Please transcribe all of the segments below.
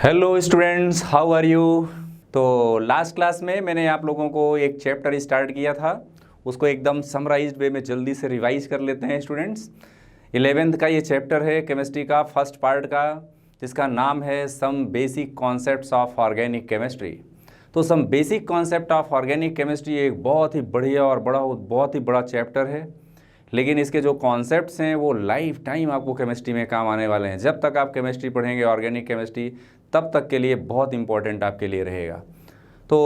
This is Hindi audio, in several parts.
Hello students, how are you. तो लास्ट क्लास में मैंने आप लोगों को एक चैप्टर स्टार्ट किया था, उसको एकदम समराइज्ड वे में जल्दी से रिवाइज कर लेते हैं स्टूडेंट्स। 11th का ये चैप्टर है केमिस्ट्री का फर्स्ट पार्ट का, जिसका नाम है some basic concepts of organic chemistry. तो some basic concept of organic chemistry एक बहुत ही बढ़िया और बहुत ही बड़ा चैप्टर है, लेकिन इसके जो कॉन्सेप्ट्स हैं वो लाइफ टाइम आपको केमिस्ट्री में काम आने वाले हैं। जब तक आप केमिस्ट्री पढ़ेंगे ऑर्गेनिक केमिस्ट्री, तब तक के लिए बहुत इंपॉर्टेंट आपके लिए रहेगा। तो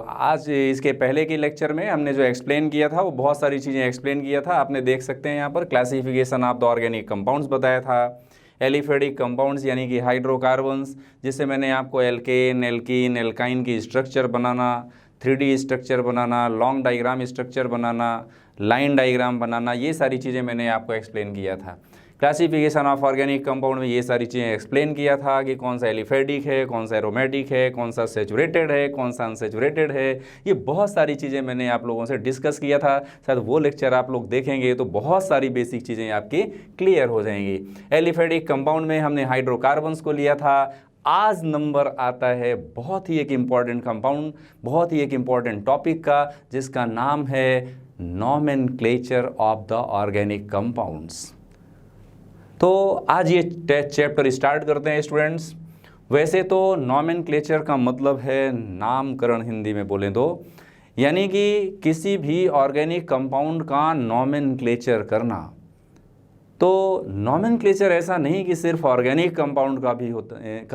आज इसके पहले के लेक्चर में हमने जो एक्सप्लेन किया था वो बहुत सारी चीज़ें एक्सप्लेन किया था। आपने देख सकते हैं यहाँ पर classification of the organic compounds बताया था, एलिफेटिक कंपाउंड्स यानी कि हाइड्रोकार्बन्स, जिससे मैंने आपको एल्केन, एल्कीन, एल्काइन की स्ट्रक्चर बनाना, 3D स्ट्रक्चर बनाना, लॉन्ग डायग्राम स्ट्रक्चर बनाना, लाइन डायग्राम बनाना, ये सारी चीज़ें मैंने आपको एक्सप्लेन किया था। क्लासिफिकेशन ऑफ ऑर्गेनिक कंपाउंड में ये सारी चीज़ें एक्सप्लेन किया था कि कौन सा एलिफेटिक है, कौन सा एरोमेटिक है, कौन सा सेचुरेटेड है, कौन सा अनसेचुरेटेड है। ये बहुत सारी चीज़ें मैंने आप लोगों से डिस्कस किया था। शायद वो लेक्चर आप लोग देखेंगे तो बहुत सारी बेसिक चीज़ें आपकी क्लियर हो जाएंगी। एलिफेटिक कंपाउंड में हमने हाइड्रोकार्बन्स को लिया था। आज नंबर आता है बहुत ही एक इम्पॉर्टेंट कंपाउंड, बहुत ही एक इम्पॉर्टेंट टॉपिक का, जिसका नाम है nomenclature of the organic compounds. तो आज ये चैप्टर स्टार्ट करते हैं स्टूडेंट्स। वैसे तो नॉमेनक्लेचर का मतलब है नामकरण, हिंदी में बोलें तो, यानी कि किसी भी ऑर्गेनिक कंपाउंड का नॉमेनक्लेचर करना। तो नॉमेनक्लेचर ऐसा नहीं कि सिर्फ ऑर्गेनिक कंपाउंड का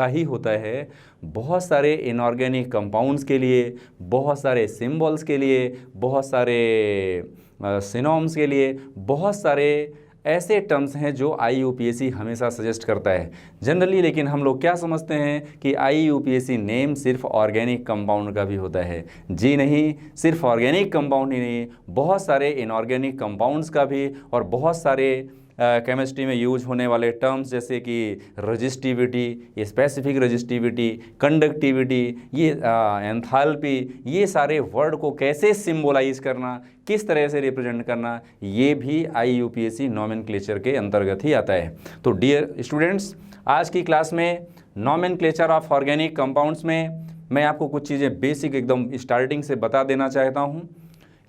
ही होता है। बहुत सारे इनऑर्गेनिक कंपाउंड्स के लिए, बहुत सारे सिंबल्स के लिए, बहुत सारे सिनोम्स के लिए, बहुत सारे ऐसे टर्म्स हैं जो IUPAC हमेशा सजेस्ट करता है जनरली। लेकिन हम लोग क्या समझते हैं कि IUPAC नेम सिर्फ ऑर्गेनिक कंपाउंड का भी होता है। जी नहीं, सिर्फ ऑर्गेनिक कंपाउंड ही नहीं, बहुत सारे इनऑर्गेनिक कंपाउंड्स का भी, और बहुत सारे केमिस्ट्री में यूज होने वाले टर्म्स जैसे कि रजिस्टिविटी, स्पेसिफिक रजिस्टिविटी, कंडक्टिविटी, ये एंथैल्पी, ये सारे वर्ड को कैसे सिंबलाइज करना, किस तरह से रिप्रेजेंट करना, ये भी IUPAC नॉमेनक्लेचर के अंतर्गत ही आता है। तो डियर स्टूडेंट्स, आज की क्लास में नॉमेनक्लेचर ऑफ ऑर्गेनिक कंपाउंड्स में मैं आपको कुछ चीज़ें बेसिक एकदम स्टार्टिंग से बता देना चाहता हूँ।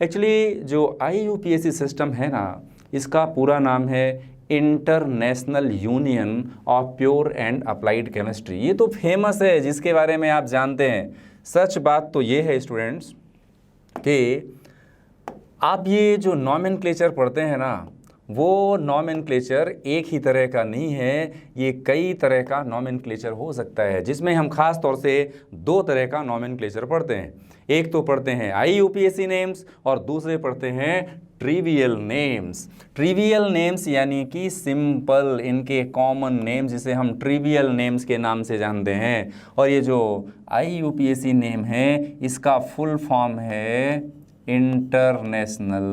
एक्चुअली जो IUPAC सिस्टम है ना, इसका पूरा नाम है international union of pure and applied chemistry. ये तो फेमस है, जिसके बारे में आप जानते हैं। सच बात तो ये है स्टूडेंट्स कि आप ये जो नॉमेनक्लेचर पढ़ते हैं ना, वो नॉमेनक्लेचर एक ही तरह का नहीं है, ये कई तरह का नॉमेनक्लेचर हो सकता है, जिसमें हम खास तौर से दो तरह का नॉमेनक्लेचर पढ़ते हैं। एक तो पढ़ते हैं IUPAC नेम्स और दूसरे पढ़ते हैं ट्रिवियल नेम्स। ट्रिवियल नेम्स यानी कि सिंपल, इनके कॉमन नेम्स, जिसे हम ट्रिवियल नेम्स के नाम से जानते हैं। और ये जो IUPAC नेम है, इसका फुल फॉर्म है international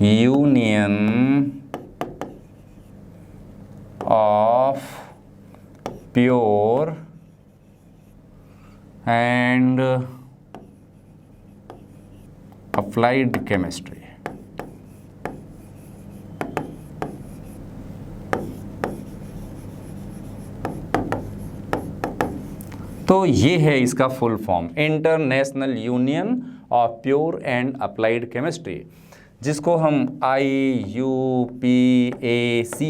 union of pure and applied chemistry. तो ये है इसका full form, international union of pure and applied chemistry, जिसको हम IUPAC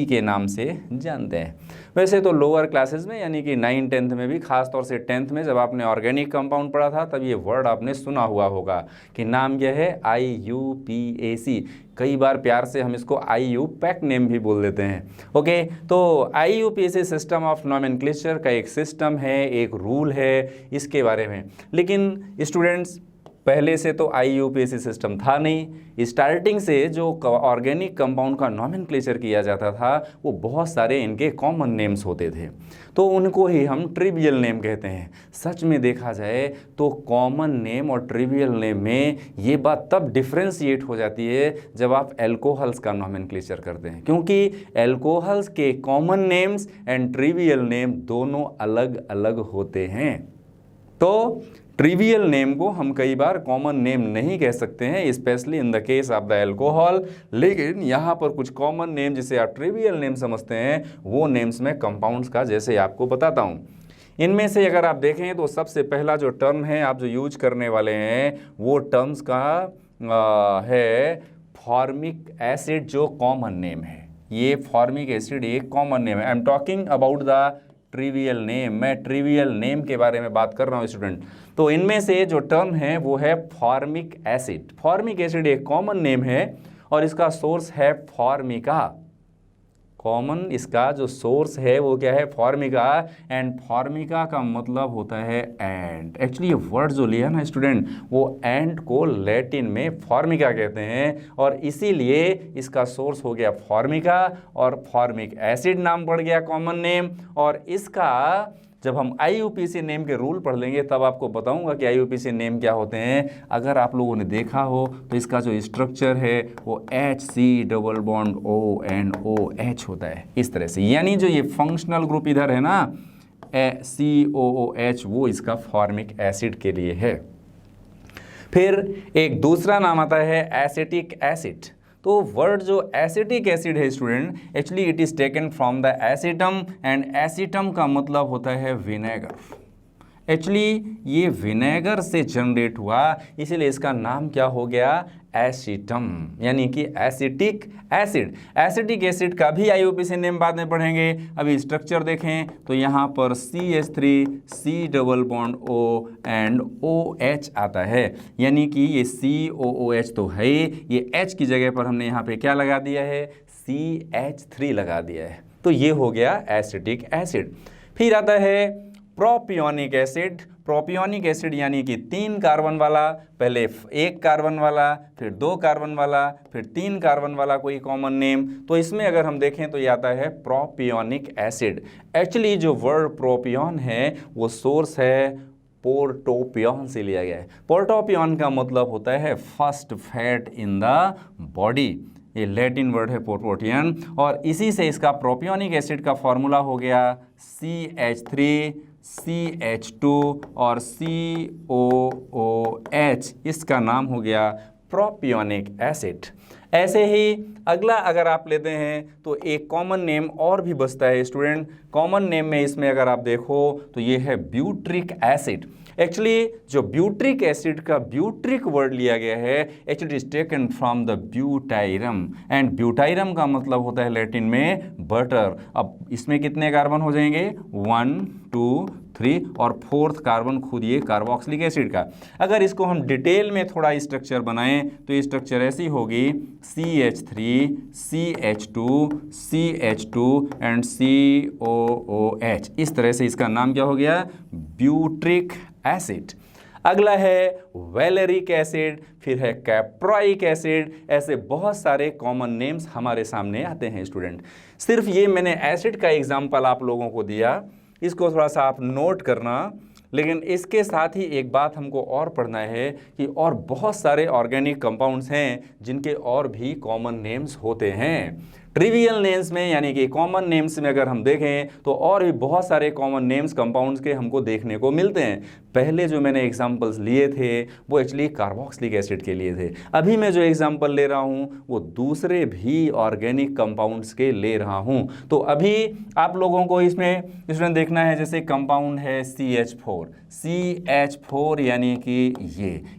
के नाम से जानते हैं। वैसे तो लोअर क्लासेस में यानी कि 9th 10th में भी, खास तौर से 10th में जब आपने ऑर्गेनिक कंपाउंड पढ़ा था, तब ये वर्ड आपने सुना हुआ होगा कि नाम क्या है, IUPAC। कई बार प्यार से हम इसको IUPAC नेम भी बोल देते हैं। ओके, तो IUPAC सिस्टम ऑफ नॉमेनक्लेचर का एक सिस्टम है, एक रूल है इसके बारे में। लेकिन स्टूडेंट्स, पहले से तो IUPAC सिस्टम था नहीं। स्टार्टिंग से जो ऑर्गेनिक कंपाउंड का नॉमेनक्लेचर किया जाता था, वो बहुत सारे इनके कॉमन नेम्स होते थे, तो उनको ही हम ट्रिवियल नेम कहते हैं। सच में देखा जाए तो कॉमन नेम और ट्रिवियल नेम में ये बात तब डिफ्रेंशिएट हो जाती है जब आप एल्कोहल्स का नॉमेनक्लेचर करते हैं, क्योंकि एल्कोहल्स के common names and trivial name दोनों अलग अलग होते हैं। तो ट्रिवियल नेम को हम कई बार कॉमन नेम नहीं कह सकते हैं, specially in the case of the alcohol, लेकिन यहाँ पर कुछ कॉमन नेम जिसे आप ट्रिवियल नेम समझते हैं वो नेम्स में कंपाउंड्स का जैसे आपको बताता हूँ। इनमें से अगर आप देखें तो सबसे पहला जो टर्म है आप जो यूज करने वाले हैं वो टर्म्स का है फॉर्मिक एसिड, जो कॉमन नेम है। ये फॉर्मिक एसिड एक कॉमन नेम है। I am talking about the trivial name, मैं ट्रिवियल नेम के बारे में बात कर रहा हूँ स्टूडेंट। तो इनमें से जो टर्म है वो है फॉर्मिक एसिड। फॉर्मिक एसिड एक कॉमन नेम है और इसका सोर्स है फॉर्मिका। कॉमन इसका जो सोर्स है वो क्या है, फॉर्मिका। एंड फॉर्मिका का मतलब होता है एंट। एक्चुअली ये वर्ड जो लिया ना स्टूडेंट, वो एंट को लैटिन में फॉर्मिका कहते हैं और इसीलिए इसका सोर्स हो गया फॉर्मिका और फॉर्मिक एसिड नाम पड़ गया कॉमन नेम। और इसका जब हम IUPAC नेम के रूल पढ़ लेंगे तब आपको बताऊंगा कि IUPAC नेम क्या होते हैं। अगर आप लोगों ने देखा हो तो इसका जो स्ट्रक्चर है वो HCOONOH होता है इस तरह से, यानी जो ये फंक्शनल ग्रुप इधर है ना COOH, वो इसका फॉर्मिक एसिड के लिए है। फिर एक दूसरा नाम आता है एसिटिक एसिड। तो वर्ड जो एसिटिक एसिड है student, actually it is taken from the acetum and acetum का मतलब होता है विनेगर। एक्चुअली ये विनेगर से जनरेट हुआ, इसीलिए इसका नाम क्या हो गया, एसिटम, यानी कि एसिटिक एसिड। एसिटिक एसिड का भी IUPAC नेम बाद में पढ़ेंगे। अभी स्ट्रक्चर देखें तो यहाँ पर CH3 C double bond O and OH आता है, यानी कि ये COOH तो है, ये H की जगह पर हमने यहाँ पे क्या लगा दिया है, CH3 लगा दिया है। तो ये हो गया एसिटिक एसिड। फिर आता है प्रोपियोनिक एसिड। प्रोपियोनिक एसिड यानी कि 3 कार्बन वाला, पहले 1 कार्बन वाला, फिर 2 कार्बन वाला, फिर 3 कार्बन वाला कोई कॉमन नेम। तो इसमें अगर हम देखें तो ये आता है प्रोपियोनिक एसिड। एक्चुअली जो वर्ड प्रोपियोन है वो सोर्स है पोर्टोपियोन से लिया गया है। पोर्टोपियोन का मतलब होता है first fat in the body, ये लैटिन वर्ड है पोर्टोपियन, और इसी से इसका प्रोपियोनिक एसिड का फॉर्मूला हो गया CH3 CH2 और COOH, इसका नाम हो गया प्रोपियोनिक एसिड। ऐसे ही अगला अगर आप लेते हैं तो एक कॉमन नेम और भी बचता है स्टूडेंट। कॉमन नेम में इसमें अगर आप देखो तो ये है ब्यूट्रिक एसिड। एक्चुअली जो ब्यूट्रिक एसिड का ब्यूट्रिक वर्ड लिया गया है, actually is taken from the butyrum, and butyrum का मतलब होता है लैटिन में बटर। अब इसमें कितने कार्बन हो जाएंगे, 1 2 3 और 4th कार्बन खुद ये कार्बोक्सिलिक एसिड का। अगर इसको हम डिटेल में थोड़ा स्ट्रक्चर बनाएं तो ये स्ट्रक्चर ऐसी होगी CH3 CH2 CH2 and COOH। इस तरह से इसका नाम क्या हो गया, ब्यूट्रिक एसिड। अगला है वैलेरिक एसिड, फिर है कैप्रोइक एसिड। ऐसे बहुत सारे कॉमन नेम्स हमारे सामने आते हैं स्टूडेंट। सिर्फ ये मैंने एसिड का एग्जाम्पल आप लोगों को दिया, इसको थोड़ा सा आप नोट करना। लेकिन इसके साथ ही एक बात हमको और पढ़ना है कि और बहुत सारे ऑर्गेनिक कंपाउंड्स हैं जिनके और भी कॉमन नेम्स होते हैं। ट्रिवियल नेम्स में यानी कि कॉमन नेम्स में अगर हम देखें तो और भी बहुत सारे कॉमन नेम्स कंपाउंड्स के हमको देखने को मिलते हैं। पहले जो मैंने एग्जांपल्स लिए थे वो एक्चुअली कार्बोक्सिलिक एसिड के लिए थे। अभी मैं जो एग्जांपल ले रहा हूँ वो दूसरे भी ऑर्गेनिक कंपाउंड्स के ले रहा हूँ। तो अभी आप लोगों को इसमें देखना है, जैसे कंपाउंड है CH4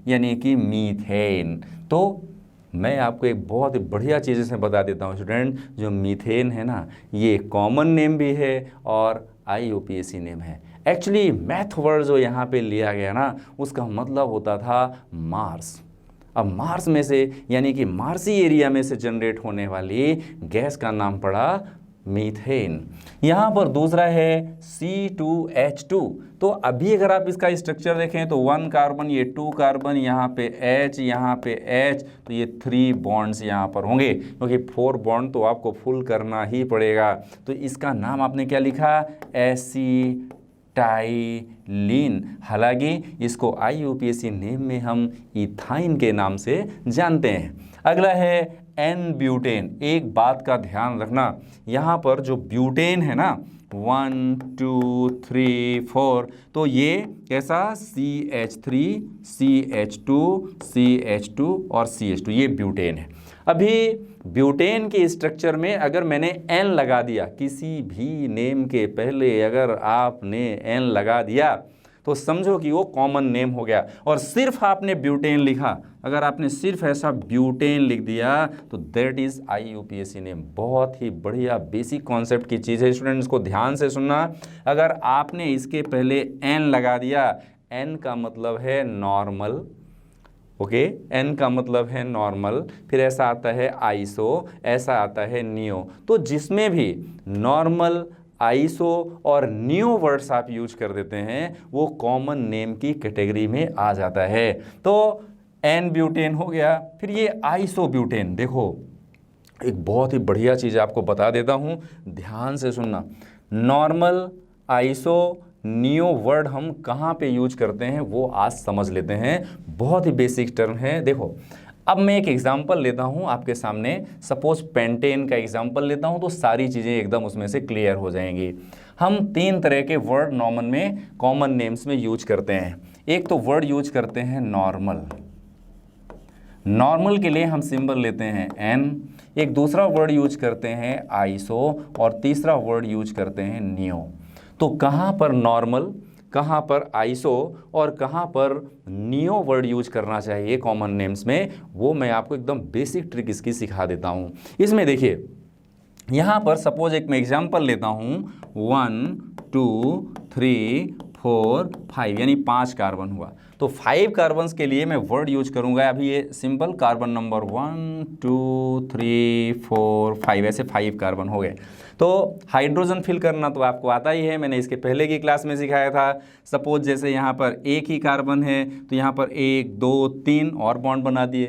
यानी कि मीथेन। तो मैं आपको एक बहुत ही बढ़िया चीज़ से बता देता हूँ स्टूडेंट, जो मीथेन है ना ये कॉमन नेम भी है और IUPAC नेम है। एक्चुअली मैथ वर्ड जो यहाँ पे लिया गया ना उसका मतलब होता था मार्स। अब मार्स में से यानी कि मार्सी एरिया में से जनरेट होने वाली गैस का नाम पड़ा मीथेन। यहाँ पर दूसरा है C2H2। तो अभी अगर आप इसका स्ट्रक्चर देखें तो 1 कार्बन, ये 2 कार्बन, यहाँ पे H, यहाँ पे H, तो ये 3 बॉन्ड्स यहाँ पर होंगे क्योंकि 4 बॉन्ड तो आपको फुल करना ही पड़ेगा। तो इसका नाम आपने क्या लिखा, एसिटाइलिन। हालांकि इसको IUPAC नेम में हम इथाइन के नाम से जानते हैं। अगला है N-ब्यूटेन। एक बात का ध्यान रखना, यहाँ पर जो ब्यूटेन है ना 1 2 3 4, तो ये कैसा CH3 CH2 CH2 और CH2, ये ब्यूटेन है। अभी ब्यूटेन के स्ट्रक्चर में अगर मैंने N लगा दिया, किसी भी नेम के पहले अगर आपने N लगा दिया तो समझो कि वो कॉमन नेम हो गया। और सिर्फ आपने ब्यूटेन लिखा, अगर आपने सिर्फ ऐसा ब्यूटेन लिख दिया तो दैट इज IUPAC नेम। बहुत ही बढ़िया बेसिक कॉन्सेप्ट की चीज़ है स्टूडेंट्स, को ध्यान से सुनना। अगर आपने इसके पहले N लगा दिया, N का मतलब है नॉर्मल, ओके, N का मतलब है नॉर्मल, फिर ऐसा आता है आइसो, ऐसा आता है नियो। तो जिसमें भी नॉर्मल, आइसो और नियो वर्ड्स आप यूज कर देते हैं वो कॉमन नेम की कैटेगरी में आ जाता है। तो N ब्यूटेन हो गया। फिर ये आइसो ब्यूटेन, देखो एक बहुत ही बढ़िया चीज़ आपको बता देता हूँ, ध्यान से सुनना। नॉर्मल, आइसो, नियो वर्ड हम कहाँ पे यूज करते हैं वो आज समझ लेते हैं। बहुत ही बेसिक टर्म है। देखो अब मैं एक एग्जांपल लेता हूं आपके सामने, सपोज पेंटेन का एग्जांपल लेता हूं तो सारी चीज़ें एकदम उसमें से क्लियर हो जाएंगी। हम 3 तरह के वर्ड नॉर्मल में कॉमन नेम्स में यूज करते हैं। एक तो वर्ड यूज करते हैं नॉर्मल, नॉर्मल के लिए हम सिंबल लेते हैं N। एक दूसरा वर्ड यूज करते हैं आइसो और तीसरा वर्ड यूज करते हैं नियो। तो कहाँ पर नॉर्मल, कहाँ पर आइसो और कहाँ पर नियो वर्ड यूज करना चाहिए कॉमन नेम्स में, वो मैं आपको एकदम बेसिक ट्रिक इसकी सिखा देता हूँ। इसमें देखिए यहाँ पर सपोज एक मैं एग्जांपल लेता हूँ 1 2 3 4 5, यानी 5 कार्बन हुआ। तो 5 कार्बन्स के लिए मैं वर्ड यूज करूँगा अभी ये सिंपल कार्बन नंबर 1 2 3 4 5, ऐसे 5 कार्बन हो गए। तो हाइड्रोजन फिल करना तो आपको आता ही है, मैंने इसके पहले की क्लास में सिखाया था। सपोज जैसे यहाँ पर एक ही कार्बन है तो यहाँ पर 1 2 3 और बॉन्ड बना दिए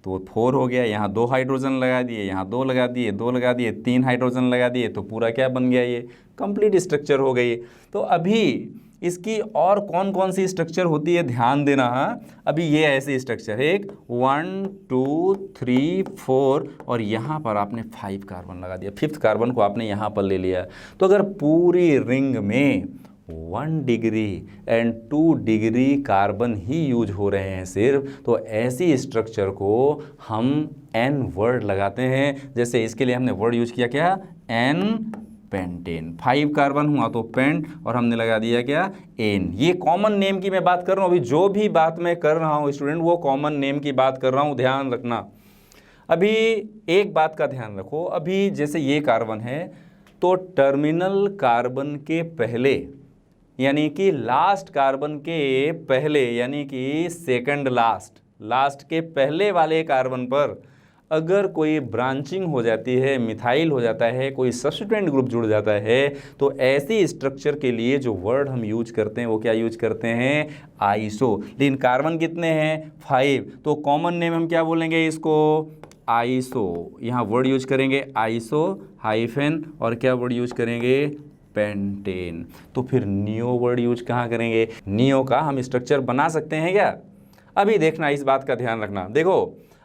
तो 4 हो गया। यहाँ 2 हाइड्रोजन लगा दिए, यहाँ 2 लगा दिए, 2 लगा दिए, 3 हाइड्रोजन लगा दिए, तो पूरा क्या बन गया, ये कंप्लीट स्ट्रक्चर हो गई। तो अभी इसकी और कौन कौन सी स्ट्रक्चर होती है ध्यान देना। हाँ अभी ये ऐसे स्ट्रक्चर है, एक 1 2 3 4 और यहाँ पर आपने 5 कार्बन लगा दिया, 5th कार्बन को आपने यहाँ पर ले लिया। तो अगर पूरी रिंग में 1 degree and 2 degree carbon he use हो रहे हैं सिर्फ, तो ऐसी स्ट्रक्चर को हम N वर्ड लगाते हैं। जैसे इसके लिए हमने वर्ड यूज किया क्या, N पेंटेन। 5 कार्बन हुआ तो पेंट और हमने लगा दिया क्या, N। ये कॉमन नेम की मैं बात कर रहा हूँ। अभी जो भी बात मैं कर रहा हूँ स्टूडेंट वो कॉमन नेम की बात कर रहा हूँ, ध्यान रखना। अभी एक बात का ध्यान रखो, अभी जैसे ये कार्बन है तो टर्मिनल कार्बन के पहले यानी कि लास्ट कार्बन के पहले यानी कि सेकंड लास्ट के पहले वाले कार्बन पर अगर कोई ब्रांचिंग हो जाती है, मिथाइल हो जाता है, कोई सब्स्टिट्यूएंट ग्रुप जुड़ जाता है, तो ऐसी स्ट्रक्चर के लिए जो वर्ड हम यूज करते हैं वो क्या यूज करते हैं, आइसो। लेकिन कार्बन कितने हैं, 5, तो कॉमन नेम हम क्या बोलेंगे इसको, आइसो। यहाँ वर्ड यूज करेंगे आइसो हाइफन और क्या वर्ड यूज करेंगे, पेंटेन। तो फिर नियो वर्ड यूज कहाँ करेंगे, नियो का हम स्ट्रक्चर बना सकते हैं क्या। अभी देखना, इस बात का ध्यान रखना। देखो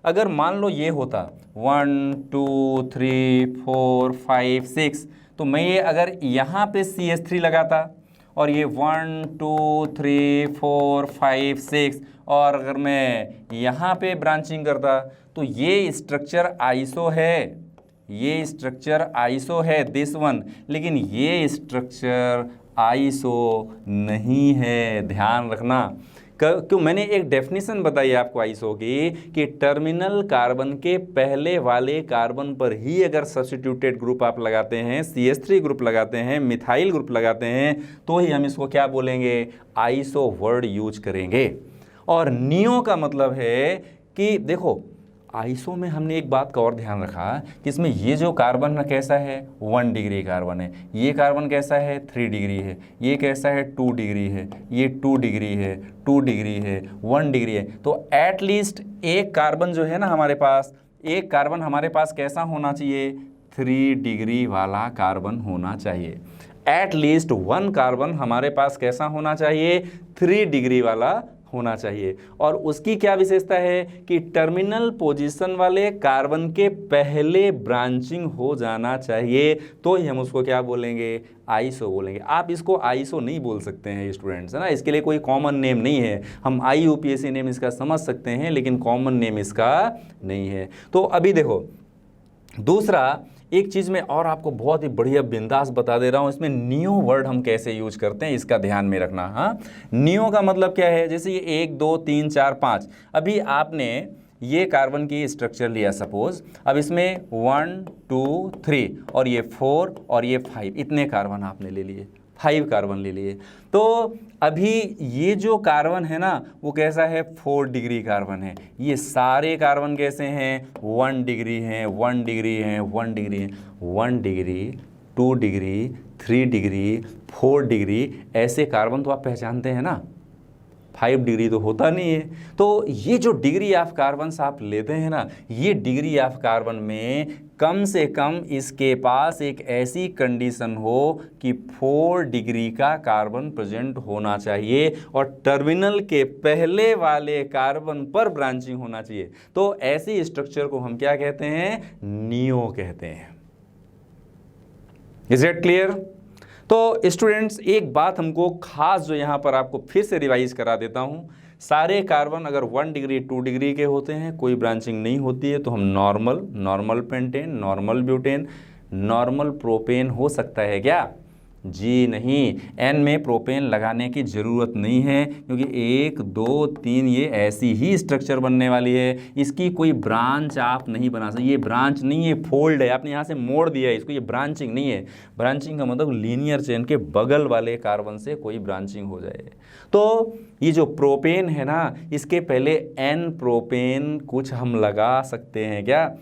अगर मान लो ये होता 1 2 3 4 5 6, तो मैं ये अगर यहाँ पे CH3 लगाता और ये 1 2 3 4 5 6 और अगर मैं यहाँ पे ब्रांचिंग करता तो ये स्ट्रक्चर आइसो है, ये स्ट्रक्चर आइसो है दिस वन, लेकिन ये स्ट्रक्चर आइसो नहीं है, ध्यान रखना। क्यों, मैंने एक डेफिनेशन बताई आपको आइसो की कि टर्मिनल कार्बन के पहले वाले कार्बन पर ही अगर सब्स्टिट्यूटेड ग्रुप आप लगाते हैं, CH3 ग्रुप लगाते हैं, मिथाइल ग्रुप लगाते हैं, तो ही हम इसको क्या बोलेंगे, आइसो वर्ड यूज करेंगे। और नियो का मतलब है कि देखो आइसो में हमने एक बात का और ध्यान रखा कि इसमें ये जो कार्बन है कैसा है, 1 डिग्री कार्बन है, ये कार्बन कैसा है, 3 डिग्री है, ये कैसा है, 2 डिग्री है, ये 2 डिग्री है, 2 डिग्री है, 1 डिग्री है। तो एटलीस्ट एक कार्बन जो है ना हमारे पास, एक कार्बन हमारे पास कैसा होना चाहिए, 3 डिग्री वाला कार्बन होना चाहिए। एटलीस्ट 1 कार्बन हमारे पास कैसा होना चाहिए, 3 डिग्री वाला होना चाहिए। और उसकी क्या विशेषता है कि टर्मिनल पोजीशन वाले कार्बन के पहले ब्रांचिंग हो जाना चाहिए, तो ही हम उसको क्या बोलेंगे, आइसो बोलेंगे। आप इसको आइसो नहीं बोल सकते हैं स्टूडेंट्स, है ना, इसके लिए कोई कॉमन नेम नहीं है। हम IUPAC नेम इसका समझ सकते हैं लेकिन कॉमन नेम इसका नहीं है। तो अभी देखो दूसरा एक चीज़ मैं और आपको बहुत ही बढ़िया बिंदास बता दे रहा हूँ, इसमें नियो वर्ड हम कैसे यूज करते हैं इसका ध्यान में रखना। हाँ, नियो का मतलब क्या है, जैसे ये 1 2 3 4 5, अभी आपने ये कार्बन की स्ट्रक्चर लिया सपोज, अब इसमें 1 2 3 और ये 4 और ये 5, इतने कार्बन आपने ले लिए, 5 कार्बन ले लिए। तो अभी ये जो कार्बन है ना वो कैसा है, 4 डिग्री कार्बन है। ये सारे कार्बन कैसे हैं, 1 डिग्री हैं, 1 डिग्री हैं, 1 डिग्री हैं, 1 डिग्री, 2 डिग्री, 3 डिग्री, 4 डिग्री, ऐसे कार्बन तो आप पहचानते हैं ना। 5 डिग्री तो होता नहीं है। तो ये जो डिग्री ऑफ कार्बन आप लेते हैं ना, ये डिग्री ऑफ कार्बन में कम से कम इसके पास एक ऐसी कंडीशन हो कि 4 डिग्री का कार्बन प्रेजेंट होना चाहिए और टर्मिनल के पहले वाले कार्बन पर ब्रांचिंग होना चाहिए। तो ऐसी स्ट्रक्चर को हम क्या कहते हैं, नियो कहते हैं। Is it clear? तो स्टूडेंट्स एक बात हमको खास जो यहाँ पर आपको फिर से रिवाइज करा देता हूँ, सारे कार्बन अगर 1 डिग्री 2 डिग्री के होते हैं, कोई ब्रांचिंग नहीं होती है, तो हम normal pentane, normal butane, normal propane हो सकता है क्या? जी नहीं, N में प्रोपेन लगाने की ज़रूरत नहीं है, क्योंकि 1 2 3 ये ऐसी ही स्ट्रक्चर बनने वाली है। इसकी कोई ब्रांच आप नहीं बना सकते, ये ब्रांच नहीं है, फोल्ड है, आपने यहाँ से मोड़ दिया है इसको, ये ब्रांचिंग नहीं है। ब्रांचिंग का मतलब लीनियर चेन के बगल वाले कार्बन से कोई ब्रांचिंग हो जाए। तो ये जो प्रोपेन है ना, इसके पहले N प्रोपेन कुछ हम लगा सकते हैं क्या?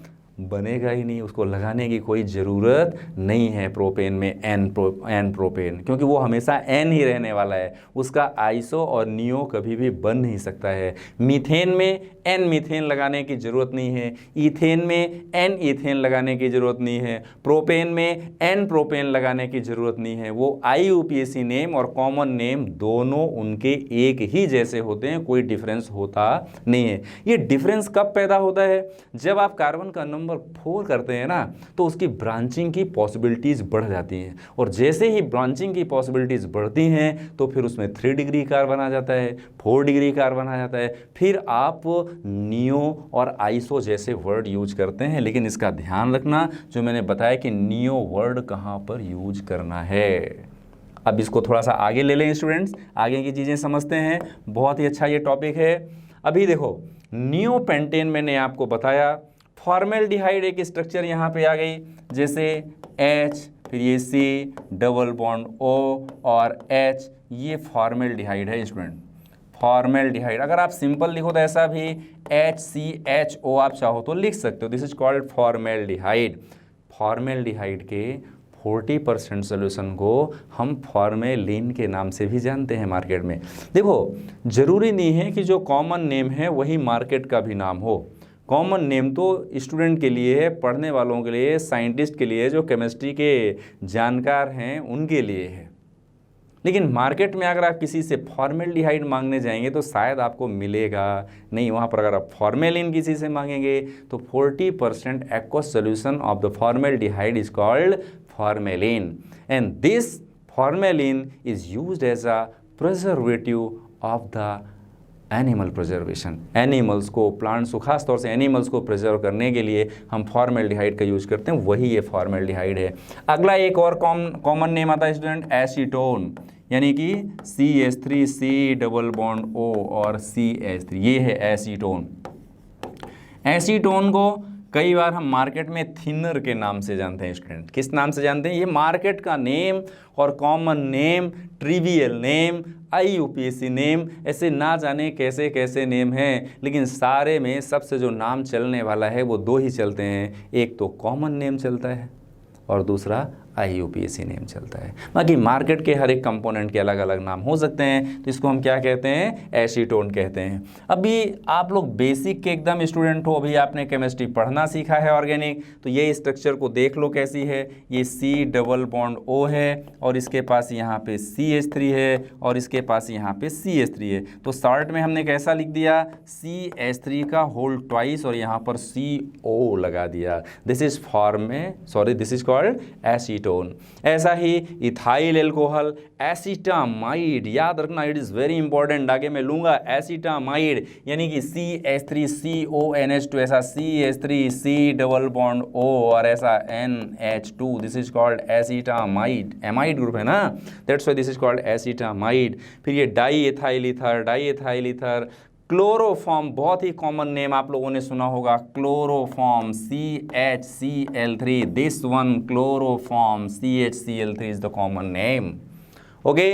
बनेगा ही नहीं, उसको लगाने की कोई ज़रूरत नहीं है प्रोपेन में एन प्रोपेन, क्योंकि वो हमेशा एन ही रहने वाला है, उसका आइसो और नियो कभी भी बन नहीं सकता है। मीथेन में एन मीथेन लगाने की ज़रूरत नहीं है, ईथेन में एन ईथेन लगाने की ज़रूरत नहीं है, प्रोपेन में एन प्रोपेन लगाने की ज़रूरत नहीं है। वो IUPAC नेम और कॉमन नेम दोनों उनके एक ही जैसे होते हैं, कोई डिफरेंस होता नहीं है। ये डिफरेंस कब पैदा होता है? जब आप कार्बन का नंबर 4 करते हैं ना, तो उसकी ब्रांचिंग की पॉसिबिलिटीज़ बढ़ जाती हैं, और जैसे ही ब्रांचिंग की पॉसिबिलिटीज़ बढ़ती हैं तो फिर उसमें 3 डिग्री कार्बन आ जाता है, 4 डिग्री कार्बन आ जाता है, फिर आप नियो और आइसो जैसे वर्ड यूज करते हैं। लेकिन इसका ध्यान रखना जो मैंने बताया कि नियो वर्ड कहाँ पर यूज करना है। अब इसको थोड़ा सा आगे ले लें स्टूडेंट्स, आगे की चीज़ें समझते हैं, बहुत ही अच्छा ये टॉपिक है। अभी देखो नियो पेंटेन मैंने आपको बताया, फॉर्मेल्डिहाइड एक स्ट्रक्चर यहाँ पे आ गई, जैसे H, फिर ये C, डबल बॉन्ड O और H, ये फॉर्मेल्डिहाइड है स्टूडेंट। फॉर्मेल्डिहाइड अगर आप सिंपल लिखो तो ऐसा भी HCHO आप चाहो तो लिख सकते हो, this is called formaldehyde. Formaldehyde के 40% सोल्यूशन को हम फॉर्मेलिन के नाम से भी जानते हैं मार्केट में। देखो ज़रूरी नहीं है कि जो कॉमन नेम है वही मार्केट का भी नाम हो। कॉमन नेम तो स्टूडेंट के लिए है, पढ़ने वालों के लिए, साइंटिस्ट के लिए, जो केमिस्ट्री के जानकार हैं उनके लिए है। लेकिन मार्केट में अगर आप किसी से फॉर्मेल्डिहाइड मांगने जाएंगे तो शायद आपको मिलेगा नहीं। वहाँ पर अगर आप फॉर्मेलिन किसी से मांगेंगे तो 40% aqueous solution of the formaldehyde is called formalin, and this formalin is used as a preservative of the animal preservation. Animals को, प्लांट्स को, खास तौर से एनिमल्स को प्रिजर्व करने के लिए हम फॉर्मेल्डिहाइड का यूज करते हैं, वही ये फॉर्मेल्डिहाइड है। अगला एक और कॉमन नेम आता है स्टूडेंट, एसीटोन, यानी कि CH3C डबल बॉन्ड O और CH3, ये है एसीटोन। एसीटोन को कई बार हम मार्केट में थिनर के नाम से जानते हैं स्टूडेंट। किस नाम से जानते हैं? ये मार्केट का नेम और common name, trivial name, IUPAC name, ऐसे ना जाने कैसे कैसे नेम हैं, लेकिन सारे में सबसे जो नाम चलने वाला है वो 2 ही चलते हैं, एक तो कॉमन नेम चलता है और दूसरा IUPAC नेम चलता है। बाकी मार्केट के हर एक कंपोनेंट के अलग अलग नाम हो सकते हैं, तो इसको हम क्या कहते हैं, एसीटोन कहते हैं। अभी आप लोग बेसिक के एकदम स्टूडेंट हो, अभी आपने केमिस्ट्री पढ़ना सीखा है ऑर्गेनिक, तो ये स्ट्रक्चर को देख लो कैसी है। ये C डबल बॉन्ड O है और इसके पास यहाँ पे CH3 है और इसके पास यहाँ पे CH3 है। तो शॉर्ट में हमने कैसा लिख दिया, CH3 का होल ट्वाइस और यहाँ पर CO लगा दिया। दिस इज फॉर्म में, sorry, this is called acetone. ऐसा ही इथाइल एल्कोहल, एसीटामाइड, याद रखना, इट इज वेरी इंपॉर्टेंट, आगे मैं लूंगा एसीटामाइड, यानी कि CH3CONH2, ऐसा CH3C डबल बॉन्ड O और ऐसा NH2, this is called acetamide, amide group है ना, that's why this is called acetamide. फिर ये डाई एथाइल ईथर, क्लोरोफॉर्म, बहुत ही कॉमन नेम आप लोगों ने सुना होगा, chloroform, CHCl3, this one chloroform, CHCl3 is the common name. Okay,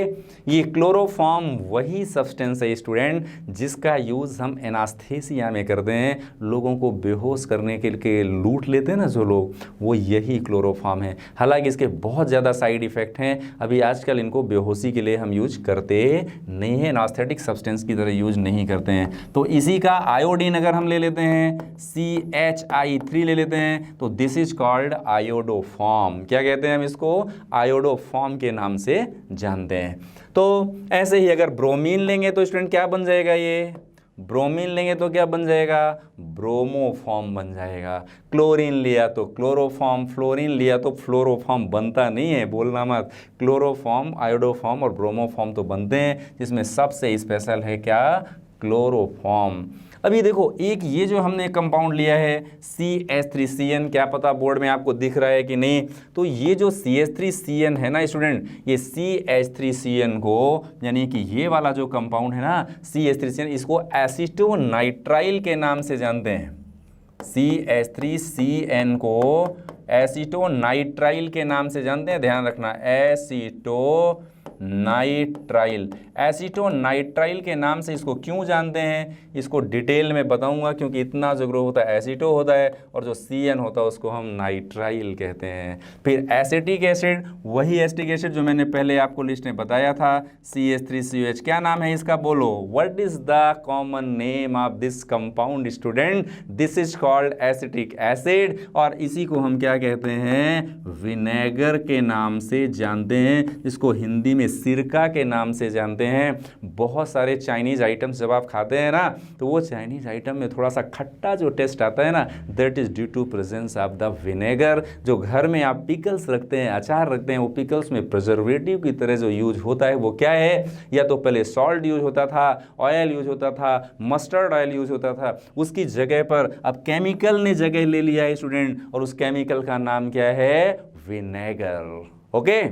ये क्लोरोफॉर्म वही सब्सटेंस है स्टूडेंट जिसका यूज़ हम एनास्थेसिया में करते हैं, लोगों को बेहोश करने के लिए लूट लेते हैं ना जो लोग, वो यही क्लोरोफॉर्म है। हालांकि इसके बहुत ज़्यादा साइड इफ़ेक्ट हैं, अभी आजकल इनको बेहोशी के लिए हम यूज करते नहीं हैं, एनास्थेटिक सब्सटेंस की तरह यूज नहीं करते हैं। तो इसी का आयोडीन अगर हम ले लेते हैं, CHI3 ले लेते हैं, तो दिस इज कॉल्ड आयोडोफॉर्म। क्या कहते हैं हम इसको, आयोडोफॉर्म के नाम से जानते हैं। तो ऐसे ही अगर ब्रोमीन लेंगे तो स्टूडेंट क्या बन जाएगा, ये ब्रोमीन लेंगे तो क्या बन जाएगा, ब्रोमोफॉर्म बन जाएगा। क्लोरीन लिया तो क्लोरोफॉर्म, फ्लोरीन लिया तो फ्लोरोफॉर्म, बनता नहीं है, बोलना मत। क्लोरोफॉर्म, आयोडोफॉर्म और ब्रोमोफॉर्म तो बनते हैं, जिसमें सबसे स्पेशल है क्या, क्लोरोफॉर्म। अभी देखो, एक ये जो हमने कंपाउंड लिया है CH3CN, क्या पता बोर्ड में आपको दिख रहा है कि नहीं, तो ये जो CH3CN है ना स्टूडेंट, ये CH3CN को, यानी कि ये वाला जो कंपाउंड है ना CH3CN, इसको एसीटोनाइट्राइल के नाम से जानते हैं। CH3CN को एसीटोनाइट्राइल के नाम से जानते हैं, ध्यान रखना, एसीटोनाइट्राइल के नाम से इसको क्यों जानते हैं, इसको डिटेल में बताऊंगा, क्योंकि इतना जो ग्रुप होता है एसीटो होता है और जो CN होता है उसको हम नाइट्राइल कहते हैं। फिर एसिटिक एसिड, वही एसिटिक एसिड जो मैंने पहले आपको लिस्ट में बताया था, CH3COH, क्या नाम है इसका, बोलो, what is the common name of this compound student, this is called acetic acid, और इसी को हम क्या कहते हैं, विनेगर के नाम से जानते हैं, इसको हिंदी में सिरका के नाम से जानते हैं। बहुत सारे चाइनीज आइटम्स जब आप खाते हैं ना, तो वो चाइनीज आइटम में थोड़ा सा खट्टा जो टेस्ट आता है ना, that is due to presence of the vinegar. जो घर में आप पिकल्स रखते हैं, अचार रखते हैं, वो पिकल्स में प्रिजर्वेटिव की तरह जो यूज होता है वो क्या है, या तो पहले सॉल्ट यूज होता था, ऑयल यूज होता था, मस्टर्ड ऑयल यूज होता था, उसकी जगह पर अब केमिकल ने जगह ले लिया है स्टूडेंट, और उस केमिकल का नाम क्या है, विनेगर। ओके,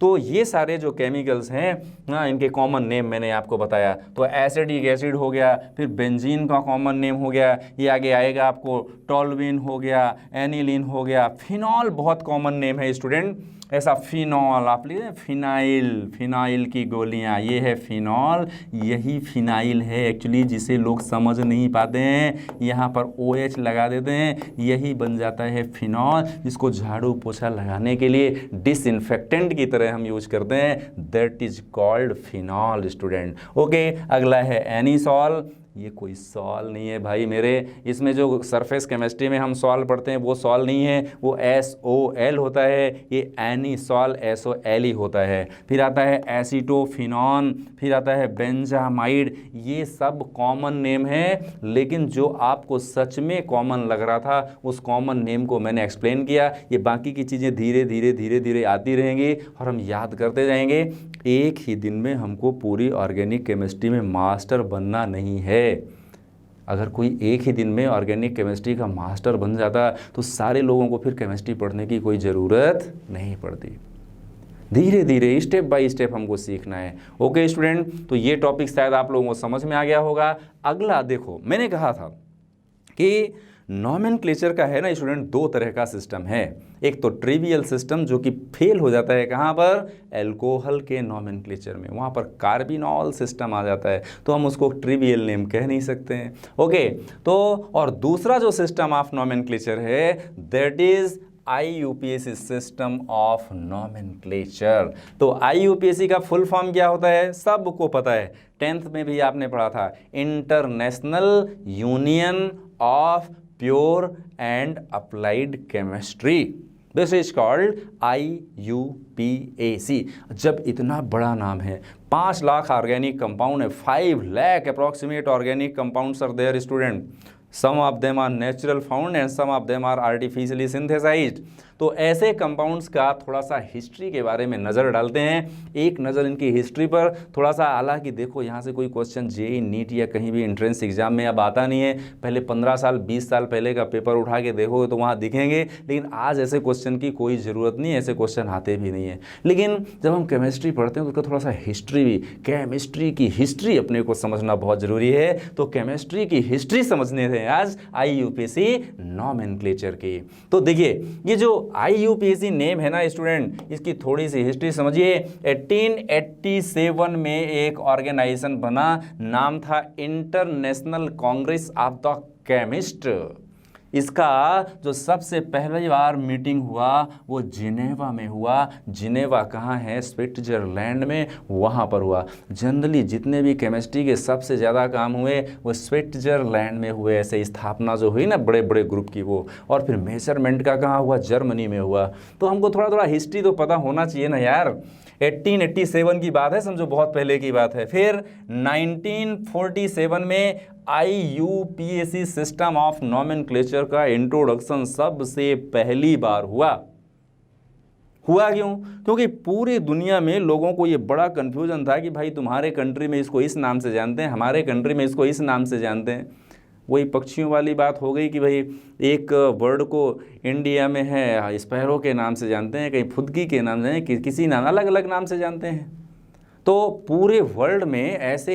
तो ये सारे जो केमिकल्स हैं ना, इनके कॉमन नेम मैंने आपको बताया। तो एसिडिक एसिड हो गया, फिर बेंजीन का कॉमन नेम हो गया, ये आगे आएगा आपको, टोल्यूइन हो गया, एनिलीन हो गया, फिनॉल बहुत कॉमन नेम है स्टूडेंट, ऐसा फिनॉल आप लीजिए, फिनाइल की गोलियां, ये है फिनॉल, यही फिनाइल है एक्चुअली, जिसे लोग समझ नहीं पाते हैं, यहाँ पर OH लगा देते हैं, यही बन जाता है फिनॉल, जिसको झाड़ू पोछा लगाने के लिए डिसइंफेक्टेंट की तरह हम यूज करते हैं, that is called phenol student. Okay, अगला है एनिसॉल, ये कोई सॉल नहीं है भाई मेरे, इसमें जो सरफेस केमिस्ट्री में हम सॉल पढ़ते हैं वो सॉल नहीं है, वो SOL होता है, ये एनिसॉल SOL ही होता है। फिर आता है एसीटोफिनॉन, फिर आता है बेंजामाइड, ये सब कॉमन नेम है, लेकिन जो आपको सच में कॉमन लग रहा था उस कॉमन नेम को मैंने एक्सप्लेन किया। ये बाकी की चीज़ें धीरे धीरे आती रहेंगी और हम याद करते जाएंगे। एक ही दिन में हमको पूरी ऑर्गेनिक केमिस्ट्री में मास्टर बनना नहीं है। अगर कोई एक ही दिन में ऑर्गेनिक केमिस्ट्री का मास्टर बन जाता तो सारे लोगों को फिर केमिस्ट्री पढ़ने की कोई ज़रूरत नहीं पड़ती। धीरे धीरे स्टेप बाय स्टेप हमको सीखना है। ओके स्टूडेंट, तो ये टॉपिक शायद आप लोगों को समझ में आ गया होगा। अगला देखो, मैंने कहा था कि नॉमेनक्लेचर का है ना स्टूडेंट, दो तरह का सिस्टम है। एक तो ट्रिवियल सिस्टम जो कि फेल हो जाता है कहाँ पर, एल्कोहल के नॉमेनक्लेचर में, वहाँ पर कार्बिनॉल सिस्टम आ जाता है, तो हम उसको ट्रिवियल नेम कह नहीं सकते हैं। ओके, तो और दूसरा जो सिस्टम ऑफ नॉमेनक्लेचर है that is IUPAC system of nomenclature. तो IUPAC का फुल फॉर्म क्या होता है सबको पता है, 10th में भी आपने पढ़ा था, international union of pure and applied chemistry. This is called IUPAC। जब इतना बड़ा नाम है, 5 लाख ऑर्गेनिक कंपाउंड है, 5 lakh approximate organic compounds are there student, some of them are natural found and some of them are artificially synthesized। तो ऐसे कंपाउंड्स का थोड़ा सा हिस्ट्री के बारे में नज़र डालते हैं, एक नज़र इनकी हिस्ट्री पर थोड़ा सा। हालांकि देखो यहाँ से कोई क्वेश्चन जेईई नीट या कहीं भी एंट्रेंस एग्जाम में अब आता नहीं है, पहले 15 साल 20 साल पहले का पेपर उठा के देखोगे तो वहाँ दिखेंगे, लेकिन आज ऐसे क्वेश्चन की कोई ज़रूरत नहीं, ऐसे क्वेश्चन आते भी नहीं है। लेकिन जब हम केमिस्ट्री पढ़ते हैं तो उसका थोड़ा सा हिस्ट्री भी, केमिस्ट्री की हिस्ट्री अपने को समझना बहुत ज़रूरी है। तो केमिस्ट्री की हिस्ट्री समझने थे आज IUPAC नॉमेनक्लेचर की। तो देखिए ये जो IUPAC नेम है ना स्टूडेंट, इसकी थोड़ी सी हिस्ट्री समझिए। 1887 में एक ऑर्गेनाइजेशन बना, नाम था international Congress of the chemist. इसका जो सबसे पहली बार मीटिंग हुआ वो जिनेवा में हुआ। जिनेवा कहाँ है, स्विट्जरलैंड में, वहाँ पर हुआ। जनरली जितने भी केमिस्ट्री के सबसे ज़्यादा काम हुए वो स्विट्जरलैंड में हुए, ऐसे स्थापना जो हुई ना बड़े बड़े ग्रुप की वो। और फिर मेजरमेंट का कहाँ हुआ, जर्मनी में हुआ। तो हमको थोड़ा थोड़ा हिस्ट्री तो पता होना चाहिए ना यार। 1887 की बात है, समझो बहुत पहले की बात है। फिर 1947 में IUPAC सिस्टम ऑफ नॉमेनक्लेचर का इंट्रोडक्शन सबसे पहली बार हुआ। क्यों? क्योंकि पूरी दुनिया में लोगों को ये बड़ा कन्फ्यूजन था कि भाई तुम्हारे कंट्री में इसको इस नाम से जानते हैं, हमारे कंट्री में इसको इस नाम से जानते हैं। वही पक्षियों वाली बात हो गई कि भाई एक बर्ड को इंडिया में है स्पैरो के नाम से जानते हैं, कहीं फुदकी के नाम से, किसी नाम अलग अलग नाम से जानते हैं। तो पूरे वर्ल्ड में ऐसे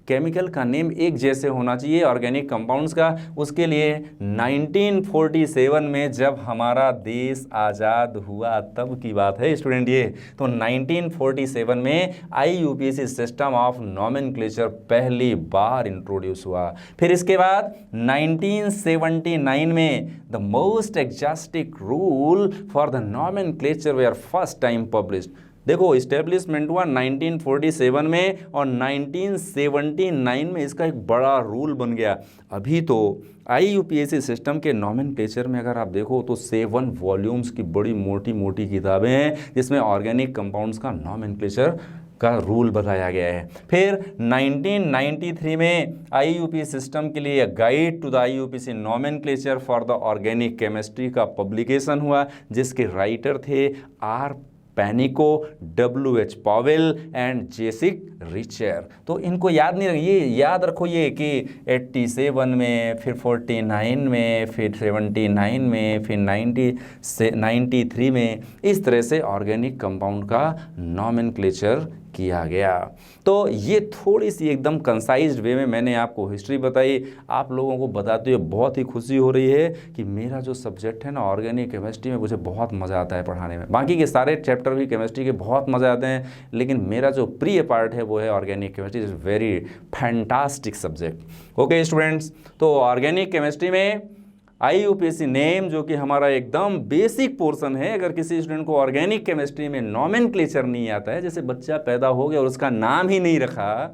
केमिकल का नेम एक जैसे होना चाहिए ऑर्गेनिक कंपाउंड्स का। उसके लिए 1947 में जब हमारा देश आज़ाद हुआ तब की बात है स्टूडेंट ये। तो 1947 में IUPAC सिस्टम ऑफ नॉमेनक्लेचर पहली बार इंट्रोड्यूस हुआ। फिर इसके बाद 1979 में the most exhaustive rule for the nomenclature were first time published. देखो इस्टेब्लिशमेंट हुआ 1947 में और 1979 में इसका एक बड़ा रूल बन गया। अभी तो IUPAC सिस्टम के नॉमेनक्लेचर में अगर आप देखो तो 7 वॉल्यूम्स की बड़ी मोटी मोटी किताबें हैं जिसमें ऑर्गेनिक कंपाउंड्स का नॉमेनक्लेचर का रूल बताया गया है। फिर 1993 में IUPAC सिस्टम के लिए guide to the IUPAC nomenclature for the organic chemistry का पब्लिकेशन हुआ, जिसके राइटर थे R. Panico, WH Powell and JC Richer. तो इनको याद नहीं ये याद रखो ये कि 87 में, फिर 49 में, फिर 79 में, फिर 93 में, इस तरह से ऑर्गेनिक कंपाउंड का नॉमेनक्लेचर किया गया। तो ये थोड़ी सी एकदम कंसाइज्ड वे में मैंने आपको हिस्ट्री बताई। आप लोगों को बताते हुए बहुत ही खुशी हो रही है कि मेरा जो सब्जेक्ट है ना ऑर्गेनिक केमिस्ट्री में मुझे बहुत मज़ा आता है पढ़ाने में। बाकी के सारे चैप्टर भी केमिस्ट्री के बहुत मज़ा आते हैं, लेकिन मेरा जो प्रिय पार्ट है वो है organic chemistry. Is very fantastic subject. Okay students, तो ऑर्गेनिक केमिस्ट्री में IUPAC नेम जो कि हमारा एकदम बेसिक पोर्शन है। अगर किसी स्टूडेंट को ऑर्गेनिक केमिस्ट्री में नॉमेनक्लेचर नहीं आता है, जैसे बच्चा पैदा हो गया और उसका नाम ही नहीं रखा,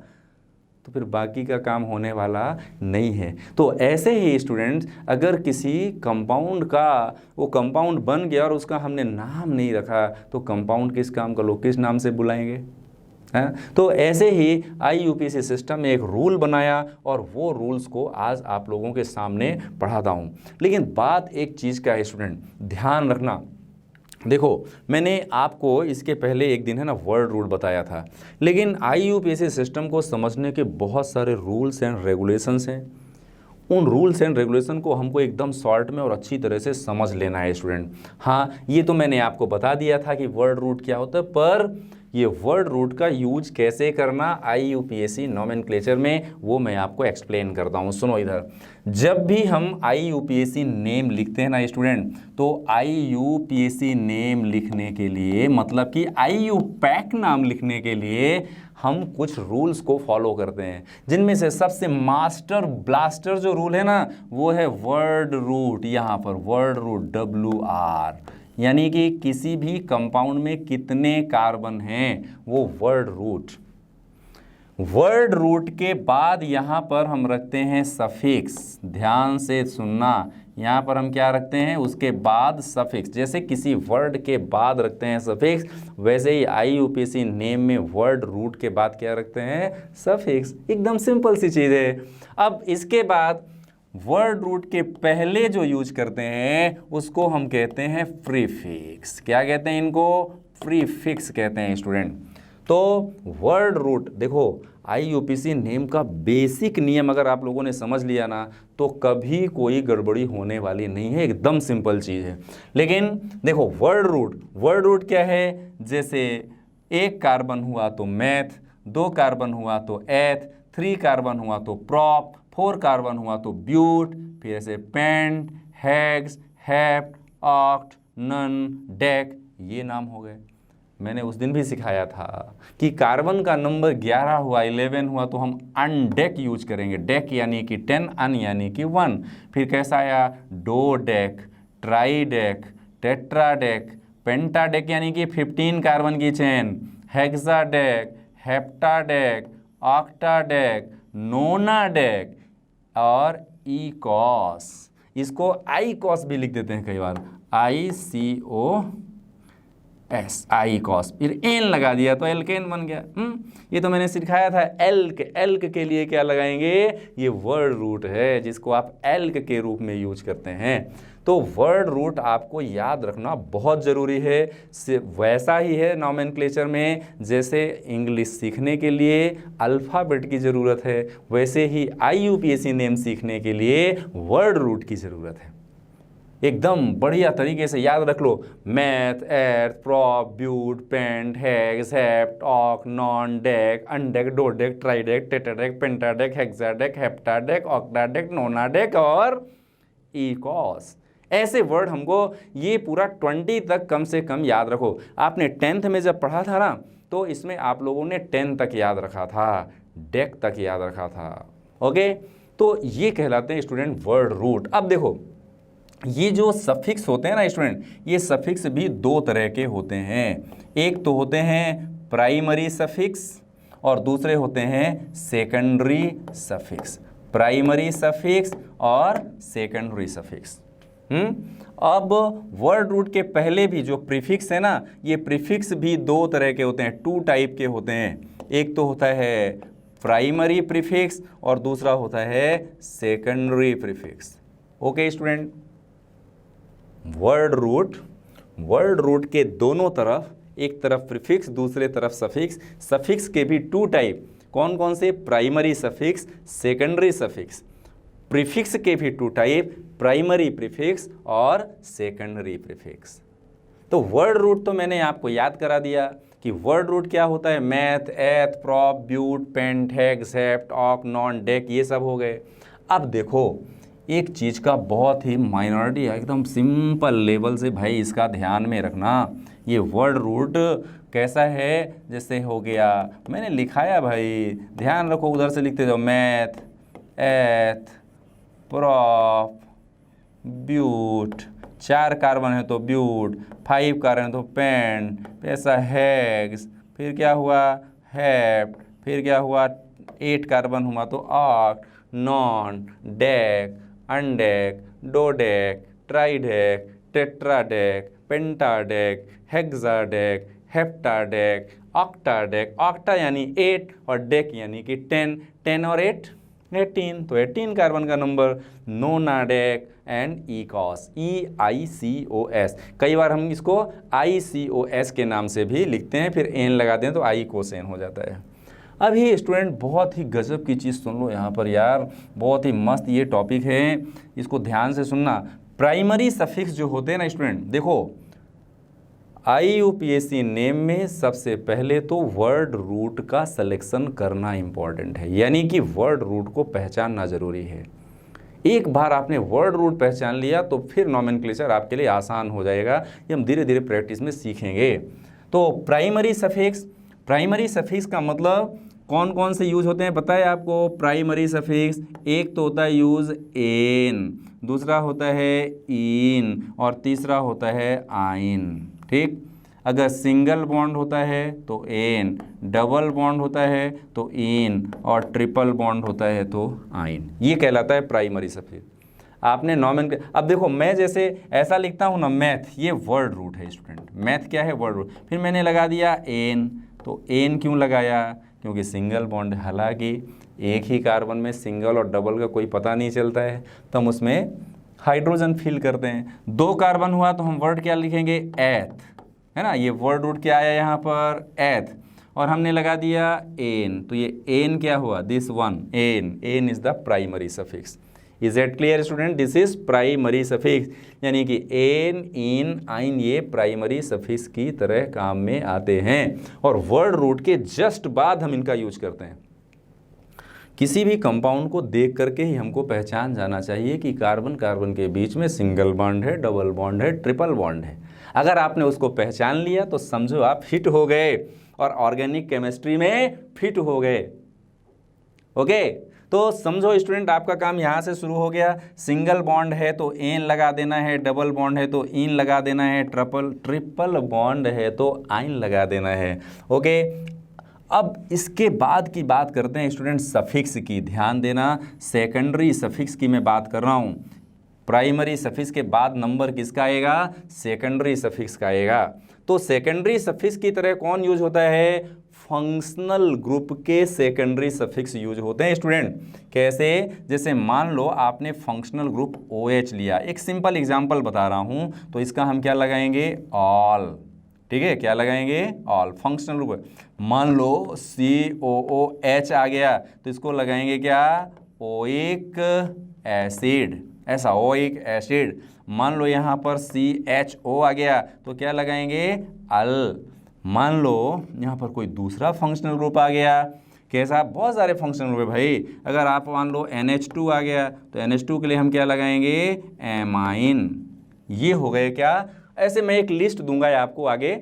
तो फिर बाकी का काम होने वाला नहीं है। तो ऐसे ही स्टूडेंट्स, अगर किसी कंपाउंड का वो कंपाउंड बन गया और उसका हमने नाम नहीं रखा, तो कंपाउंड किस काम का लोग किस नाम से बुलाएंगे? है? तो ऐसे ही IUPAC सिस्टम ने एक रूल बनाया और वो रूल्स को आज आप लोगों के सामने पढ़ाता हूँ। लेकिन बात एक चीज़ का है स्टूडेंट, ध्यान रखना। देखो मैंने आपको इसके पहले एक दिन है ना वर्ड रूल बताया था, लेकिन IUPAC सिस्टम को समझने के बहुत सारे रूल्स एंड रेगुलेशंस हैं। उन रूल्स एंड रेगुलेशन को हमको एकदम शॉर्ट में और अच्छी तरह से समझ लेना है स्टूडेंट। हाँ, ये तो मैंने आपको बता दिया था कि वर्ड रूट क्या होता है, पर ये वर्ड रूट का यूज कैसे करना IUPAC नोमेनक्लेचर में, वो मैं आपको एक्सप्लेन करता हूँ। सुनो इधर, जब भी हम IUPAC नेम लिखते हैं ना स्टूडेंट, तो IUPAC नेम लिखने के लिए, मतलब कि IUPAC नाम लिखने के लिए हम कुछ रूल्स को फॉलो करते हैं, जिनमें से सबसे मास्टर ब्लास्टर जो रूल है ना, वो है वर्ड रूट। यहाँ पर वर्ड रूट WR, यानी कि किसी भी कंपाउंड में कितने कार्बन हैं, वो वर्ड रूट। वर्ड रूट के बाद यहाँ पर हम रखते हैं सफिक्स। ध्यान से सुनना, यहाँ पर हम क्या रखते हैं, उसके बाद सफिक्स। जैसे किसी वर्ड के बाद रखते हैं सफिक्स, वैसे ही IUPAC नेम में वर्ड रूट के बाद क्या रखते हैं, सफिक्स। एकदम सिंपल सी चीज़ है। अब इसके बाद वर्ड रूट के पहले जो यूज करते हैं उसको हम कहते हैं प्रीफिक्स। क्या कहते हैं इनको, प्रीफिक्स कहते हैं स्टूडेंट। तो वर्ड रूट देखो, IUPAC नेम का बेसिक नियम अगर आप लोगों ने समझ लिया ना, तो कभी कोई गड़बड़ी होने वाली नहीं है, एकदम सिंपल चीज़ है। लेकिन देखो वर्ड रूट क्या है, जैसे 1 कार्बन हुआ तो मैथ, 2 कार्बन हुआ तो एथ, 3 कार्बन हुआ तो प्रॉप, 4 कार्बन हुआ तो ब्यूट, फिर ऐसे pent, hex, hept, oct, non, dec, ये नाम हो गए। मैंने उस दिन भी सिखाया था कि कार्बन का नंबर 11 हुआ, 11 हुआ तो हम अनडेक यूज करेंगे। डेक यानी कि 10, अन यानी कि 1। फिर कैसा आया, डोडेक, ट्राइडेक, टेट्राडेक, पेंटाडेक यानी कि 15 कार्बन की चेन, हेक्साडेक, हेप्टाडेक, ऑक्टाडेक, नोनाडेक और इकॉस। इसको आईकॉस भी लिख देते हैं कई बार, ICOS, फिर एन लगा दिया तो एल्केन बन गया। ये तो मैंने सिखाया था। एल्क के लिए क्या लगाएंगे, ये वर्ड रूट है जिसको आप एल्क के रूप में यूज करते हैं। तो वर्ड रूट आपको याद रखना बहुत ज़रूरी है। वैसा ही है नोमेनक्लेचर में, जैसे इंग्लिश सीखने के लिए अल्फ़ाबेट की ज़रूरत है, वैसे ही IUPAC नेम सीखने के लिए वर्ड रूट की ज़रूरत है। एकदम बढ़िया तरीके से याद रख लो। Meth, eth, prop, but, pent, hex, hept, oct, non, dec, undec, dodec, tridec, tetradec, pentadec, hexadec, heptadec, octadec, nonadec और इकॉस। ऐसे वर्ड हमको ये पूरा 20 तक कम से कम याद रखो। आपने 10th में जब पढ़ा था ना, तो इसमें आप लोगों ने 10 तक याद रखा था, डेक तक याद रखा था। ओके, तो ये कहलाते हैं स्टूडेंट वर्ड रूट। अब देखो, ये जो सफिक्स होते हैं ना स्टूडेंट, ये सफिक्स भी 2 तरह के होते हैं। एक तो होते हैं प्राइमरी सफिक्स और दूसरे होते हैं सेकेंडरी सफिक्स। प्राइमरी सफिक्स और सेकेंडरी सफिक्स। अब वर्ड रूट के पहले भी जो प्रीफिक्स है ना, ये प्रीफिक्स भी 2 तरह के होते हैं, 2 टाइप के होते हैं। एक तो होता है प्राइमरी प्रीफिक्स और दूसरा होता है secondary prefix. Okay student, word root के दोनों तरफ, एक तरफ प्रीफिक्स दूसरे तरफ सफिक्स। सफिक्स के भी 2 टाइप, कौन कौन से, primary suffix, secondary suffix. Prefix के भी 2 टाइप, प्राइमरी प्रीफिक्स और सेकेंडरी प्रीफिक्स। तो वर्ड रूट तो मैंने आपको याद करा दिया कि वर्ड रूट क्या होता है। Meth, eth, prop, but, pent, hex, hept, oct, non, dec, ये सब हो गए। अब देखो, एक चीज़ का बहुत ही माइनॉरिटी है, एकदम सिंपल लेवल से भाई इसका ध्यान में रखना। ये वर्ड रूट कैसा है, जैसे हो गया, मैंने लिखाया भाई, ध्यान रखो, उधर से लिखते जाओ। मैथ, एथ, प्रॉप, ब्यूट, 4 कार्बन है तो ब्यूट, 5 कार्बन है तो पेंट, ऐसा हेक्स, फिर क्या हुआ, हेप्ट, फिर क्या हुआ, 8 कार्बन हुआ तो oct, non, dec, undec, dodec, tridec, tetradec, pentadec, hexadec, heptadec, octadec. Octa यानी 8 और डेक यानी कि 10, 10 और 8 18, तो 18 कार्बन का number. Nonadec and eicos, EICOS। कई बार हम इसको ICOS के नाम से भी लिखते हैं, फिर एन लगा दें तो आईकोसेन हो जाता है। अभी स्टूडेंट बहुत ही गजब की चीज़ सुन लो यहाँ पर यार, बहुत ही मस्त ये टॉपिक है, इसको ध्यान से सुनना। प्राइमरी सफिक्स जो होते हैं ना स्टूडेंट, देखो IUPAC नेम में सबसे पहले तो वर्ड रूट का सिलेक्शन करना इंपॉर्टेंट है, यानी कि वर्ड रूट को पहचानना ज़रूरी है। एक बार आपने वर्ड रूट पहचान लिया तो फिर नॉमेनक्लेचर आपके लिए आसान हो जाएगा, ये हम धीरे धीरे प्रैक्टिस में सीखेंगे। तो प्राइमरी सफिक्स का मतलब कौन कौन से यूज होते हैं पता है आपको? प्राइमरी सफिक्स एक तो होता है यूज एन, दूसरा होता है इन, और तीसरा होता है आइन। ठीक, अगर सिंगल बॉन्ड होता है तो एन, डबल बॉन्ड होता है तो इन, और ट्रिपल बॉन्ड होता है तो आइन। ये कहलाता है प्राइमरी सफिक्स। आपने नॉमेन, अब देखो मैं जैसे ऐसा लिखता हूँ ना, मैथ, ये वर्ड रूट है स्टूडेंट। मैथ क्या है? Word root. फिर मैंने लगा दिया एन, तो एन क्यों लगाया? क्योंकि सिंगल बॉन्ड, हालांकि एक ही कार्बन में सिंगल और डबल का कोई पता नहीं चलता है, तो हम उसमें हाइड्रोजन फिल करते हैं। 2 कार्बन हुआ तो हम वर्ड क्या लिखेंगे? एथ, है ना। ये वर्ड रूट क्या आया यहाँ पर? एथ, और हमने लगा दिया एन, तो ये एन क्या हुआ? This one, ane is the primary suffix. Is it clear student? This is primary suffix, यानी कि एन, इन, आइन ये प्राइमरी सफिक्स की तरह काम में आते हैं, और वर्ड रूट के जस्ट बाद हम इनका यूज करते हैं। किसी भी कंपाउंड को देख करके ही हमको पहचान जाना चाहिए कि कार्बन कार्बन के बीच में सिंगल बॉन्ड है, डबल बॉन्ड है, ट्रिपल बॉन्ड है। अगर आपने उसको पहचान लिया तो समझो आप फिट हो गए और ऑर्गेनिक केमिस्ट्री में फिट हो गए। ओके, तो समझो स्टूडेंट, आपका काम यहाँ से शुरू हो गया। सिंगल बॉन्ड है तो एन लगा देना है, डबल बॉन्ड है तो इन लगा देना है, ट्रिपल बॉन्ड है तो आइन लगा देना है। ओके, अब इसके बाद की बात करते हैं स्टूडेंट सफिक्स की। ध्यान देना, सेकेंडरी सफिक्स की मैं बात कर रहा हूँ। प्राइमरी सफिक्स के बाद नंबर किसका आएगा? सेकेंडरी सफिक्स का आएगा। तो सेकेंडरी सफिक्स की तरह कौन यूज होता है? फंक्शनल ग्रुप के सेकेंडरी सफिक्स यूज होते हैं स्टूडेंट। कैसे? जैसे मान लो आपने फंक्शनल ग्रुप OH लिया, एक सिंपल एग्जांपल बता रहा हूं, तो इसका हम क्या लगाएंगे? ऑल। ठीक है, क्या लगाएंगे? ऑल। फंक्शनल ग्रुप मान लो COOH आ गया, तो इसको लगाएंगे क्या? Oic acid. ऐसा, ओइक एसिड। मान लो यहाँ पर CHO आ गया, तो क्या लगाएंगे? अल। मान लो यहाँ पर कोई दूसरा फंक्शनल ग्रुप आ गया, कैसा? बहुत सारे फंक्शनल ग्रुप है भाई। अगर आप मान लो NH2 आ गया, तो NH2 के लिए हम क्या लगाएंगे? एमाइन। ये हो गए क्या? ऐसे मैं एक लिस्ट दूंगा आपको आगे,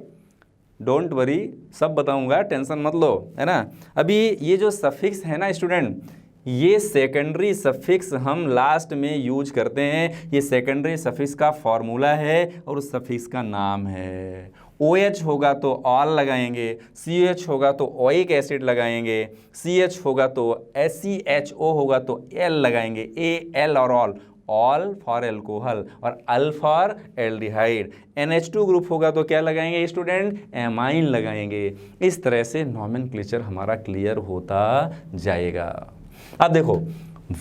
डोंट वरी, सब बताऊंगा, टेंशन मत लो, है ना। अभी ये जो सफिक्स है ना स्टूडेंट, ये सेकेंडरी सफिक्स हम लास्ट में यूज करते हैं। ये सेकेंडरी सफिक्स का फॉर्मूला है और उस सफिक्स का नाम है। OH होगा तो ऑल लगाएंगे, CH होगा तो ओइक एसिड लगाएंगे, CH होगा तो CHO होगा तो L लगाएंगे, AL और ऑल फॉर एल्कोहल, और अल फॉर एल्डिहाइड। NH2 ग्रुप होगा तो क्या लगाएंगे स्टूडेंट? एमाइन लगाएंगे। इस तरह से नॉमेनक्लेचर हमारा क्लियर होता जाएगा। अब देखो,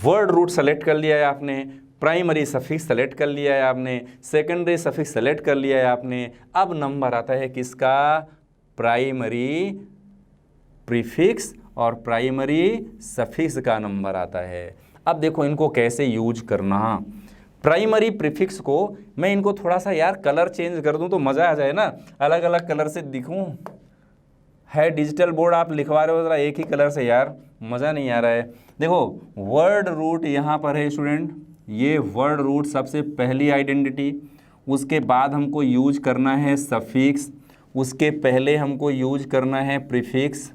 वर्ड रूट सेलेक्ट कर लिया है आपने, प्राइमरी सफिक्स सेलेक्ट कर लिया है आपने, सेकेंडरी सफिक्स सेलेक्ट कर लिया है आपने। अब नंबर आता है किसका? प्राइमरी प्रीफिक्स और प्राइमरी सफिक्स का नंबर आता है। अब देखो इनको कैसे यूज करना। प्राइमरी प्रीफिक्स को मैं इनको थोड़ा सा यार कलर चेंज कर दूं तो मज़ा आ जाए ना, अलग अलग कलर से दिखूं। है डिजिटल बोर्ड, आप लिखवा रहे हो ज़रा एक ही कलर से, यार मज़ा नहीं आ रहा है। देखो वर्ड रूट यहाँ पर है स्टूडेंट, ये वर्ड रूट सबसे पहली आइडेंटिटी। उसके बाद हमको यूज करना है सफिक्स, उसके पहले हमको यूज करना है प्रीफिक्स।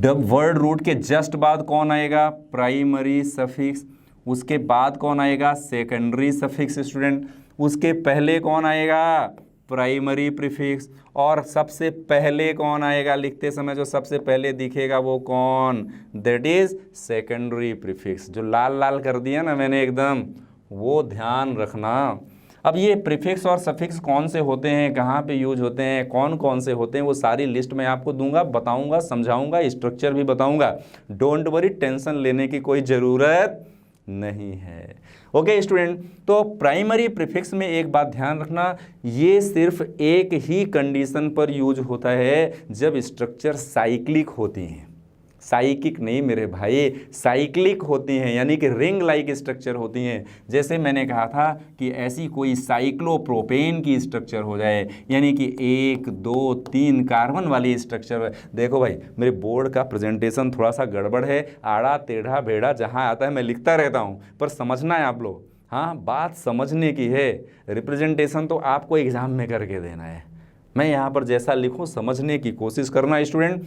वर्ड रूट के जस्ट बाद कौन आएगा? Primary suffix. उसके बाद कौन आएगा? Secondary suffix student. उसके पहले कौन आएगा? Primary prefix. और सबसे पहले कौन आएगा? लिखते समय जो सबसे पहले दिखेगा वो कौन? That is secondary prefix. जो लाल लाल कर दिया ना मैंने एकदम, वो ध्यान रखना। अब ये प्रीफिक्स और सफिक्स कौन से होते हैं, कहाँ पे यूज होते हैं, कौन कौन से होते हैं, वो सारी लिस्ट मैं आपको दूंगा, बताऊंगा, समझाऊंगा, स्ट्रक्चर भी बताऊंगा। डोंट वरी, टेंशन लेने की कोई ज़रूरत नहीं है। ओके स्टूडेंट, तो प्राइमरी प्रीफिक्स में एक बात ध्यान रखना, ये सिर्फ एक ही कंडीशन पर यूज होता है, जब स्ट्रक्चर साइक्लिक होती हैं। साइकिक नहीं मेरे भाई, साइक्लिक होती हैं, यानी कि रिंग लाइक स्ट्रक्चर होती हैं। जैसे मैंने कहा था कि ऐसी कोई साइक्लोप्रोपेन की स्ट्रक्चर हो जाए, यानी कि 1 2 3 कार्बन वाली स्ट्रक्चर। देखो भाई मेरे बोर्ड का प्रेजेंटेशन थोड़ा सा गड़बड़ है, आड़ा टेढ़ा बेड़ा जहाँ आता है मैं लिखता रहता हूँ, पर समझना है आप लोग। हाँ, बात समझने की है, रिप्रेजेंटेशन तो आपको एग्जाम में करके देना है। मैं यहाँ पर जैसा लिखूँ समझने की कोशिश करना स्टूडेंट।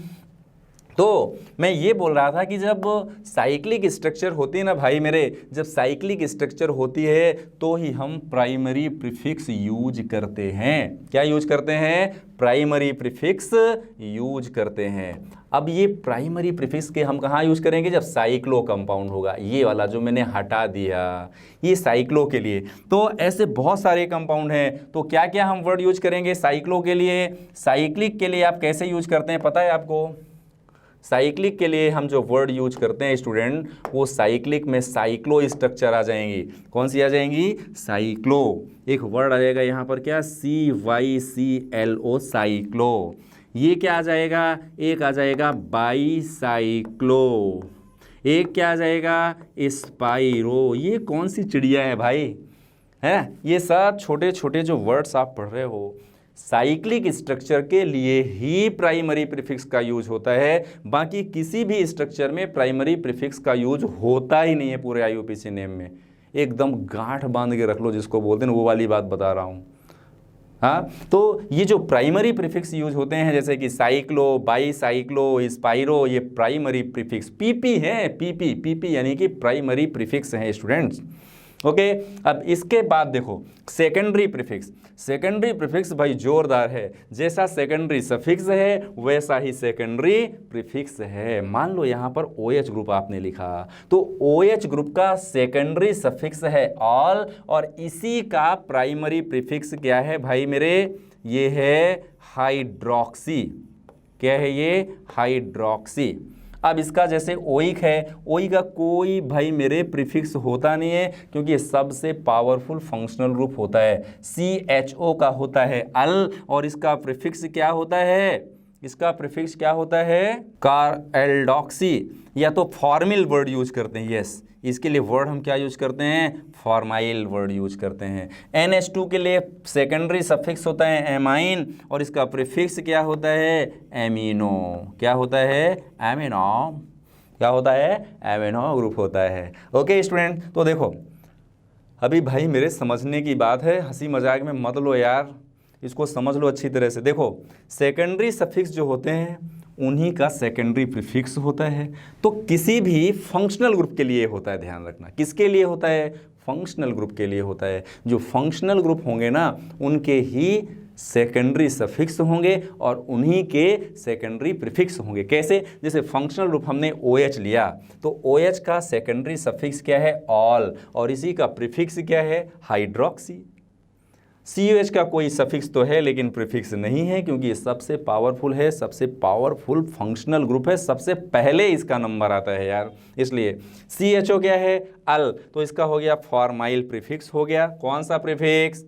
तो मैं ये बोल रहा था कि जब साइक्लिक स्ट्रक्चर होती है ना भाई मेरे, जब साइक्लिक स्ट्रक्चर होती है तो ही हम प्राइमरी प्रीफिक्स यूज करते हैं। क्या यूज करते हैं? प्राइमरी प्रीफिक्स यूज करते हैं। अब ये प्राइमरी प्रीफिक्स के हम कहाँ यूज करेंगे? जब साइक्लो कंपाउंड होगा। ये वाला जो मैंने हटा दिया ये साइक्लो के लिए। तो ऐसे बहुत सारे कंपाउंड हैं, तो क्या क्या हम वर्ड यूज करेंगे साइक्लो के लिए? साइक्लिक के लिए आप कैसे यूज करते हैं पता है आपको? साइक्लिक के लिए हम जो वर्ड यूज करते हैं स्टूडेंट, वो साइक्लिक में साइक्लो स्ट्रक्चर आ जाएंगी। कौन सी आ जाएंगी? साइक्लो। एक वर्ड आ जाएगा यहाँ पर, क्या? CYCLO, cyclo. ये क्या आ जाएगा? एक आ जाएगा बाईसाइक्लो। एक क्या आ जाएगा? स्पाइरो। ये कौन सी चिड़िया है भाई? है ये सब छोटे छोटे जो वर्ड्स आप पढ़ रहे हो, साइक्लिक स्ट्रक्चर के लिए ही प्राइमरी प्रीफिक्स का यूज होता है। बाकी किसी भी स्ट्रक्चर में प्राइमरी प्रीफिक्स का यूज होता ही नहीं है पूरे IUPAC नेम में। एकदम गांठ बांध के रख लो, जिसको बोलते हैं वो वाली बात बता रहा हूँ। हाँ, तो ये जो प्राइमरी प्रीफिक्स यूज होते हैं जैसे कि साइक्लो, बाईसाइक्लो, स्पाइरो, ये प्राइमरी प्रीफिक्स PP है। PP यानी कि प्राइमरी प्रीफिक्स हैं स्टूडेंट्स। ओके, अब इसके बाद देखो सेकेंडरी प्रीफिक्स। सेकेंडरी प्रीफिक्स भाई जोरदार है। जैसा सेकेंडरी सफिक्स है वैसा ही सेकेंडरी प्रीफिक्स है। मान लो यहाँ पर OH ग्रुप आपने लिखा, तो OH ग्रुप का सेकेंडरी सफिक्स है ऑल, और इसी का प्राइमरी प्रीफिक्स क्या है भाई मेरे? ये है हाइड्रोक्सी। क्या है ये? हाइड्रोक्सी। अब इसका जैसे ओइक है, ओइक का कोई भाई मेरे प्रीफिक्स होता नहीं है, क्योंकि ये सबसे पावरफुल फंक्शनल ग्रुप होता है। CHO का होता है अल, और इसका प्रीफिक्स क्या होता है? इसका प्रीफिक्स क्या होता है? कारएल्डॉक्सी। या तो फॉर्मिल वर्ड यूज करते हैं। यस, इसके लिए वर्ड हम क्या यूज करते हैं? फॉर्माइल वर्ड यूज करते हैं। NH2 के लिए सेकेंडरी सफिक्स होता है एमाइन, और इसका प्रीफिक्स क्या होता है? एमिनो। क्या होता है? एमिनो। क्या होता है? एमिनो ग्रुप होता है। ओके स्टूडेंट, तो देखो अभी भाई मेरे समझने की बात है, हंसी मजाक में मत लो यार, इसको समझ लो अच्छी तरह से। देखो सेकेंडरी सफिक्स जो होते हैं उन्हीं का सेकेंडरी प्रीफिक्स होता है। तो किसी भी फंक्शनल ग्रुप के लिए होता है, ध्यान रखना। किसके लिए होता है? फंक्शनल ग्रुप के लिए होता है। जो फंक्शनल ग्रुप होंगे ना उनके ही सेकेंडरी सफिक्स होंगे और उन्हीं के सेकेंडरी प्रीफिक्स होंगे। कैसे? जैसे फंक्शनल ग्रुप हमने OH लिया, तो OH का सेकेंडरी सफिक्स क्या है? ऑल, और इसी का प्रीफिक्स क्या है? हाइड्रोक्सी। COH का कोई सफिक्स तो है लेकिन प्रीफिक्स नहीं है, क्योंकि ये सबसे पावरफुल है, सबसे पावरफुल फंक्शनल ग्रुप है, सबसे पहले इसका नंबर आता है यार। इसलिए CHO क्या है? अल, तो इसका हो गया फॉर्माइल प्रीफिक्स हो गया। कौन सा प्रीफिक्स?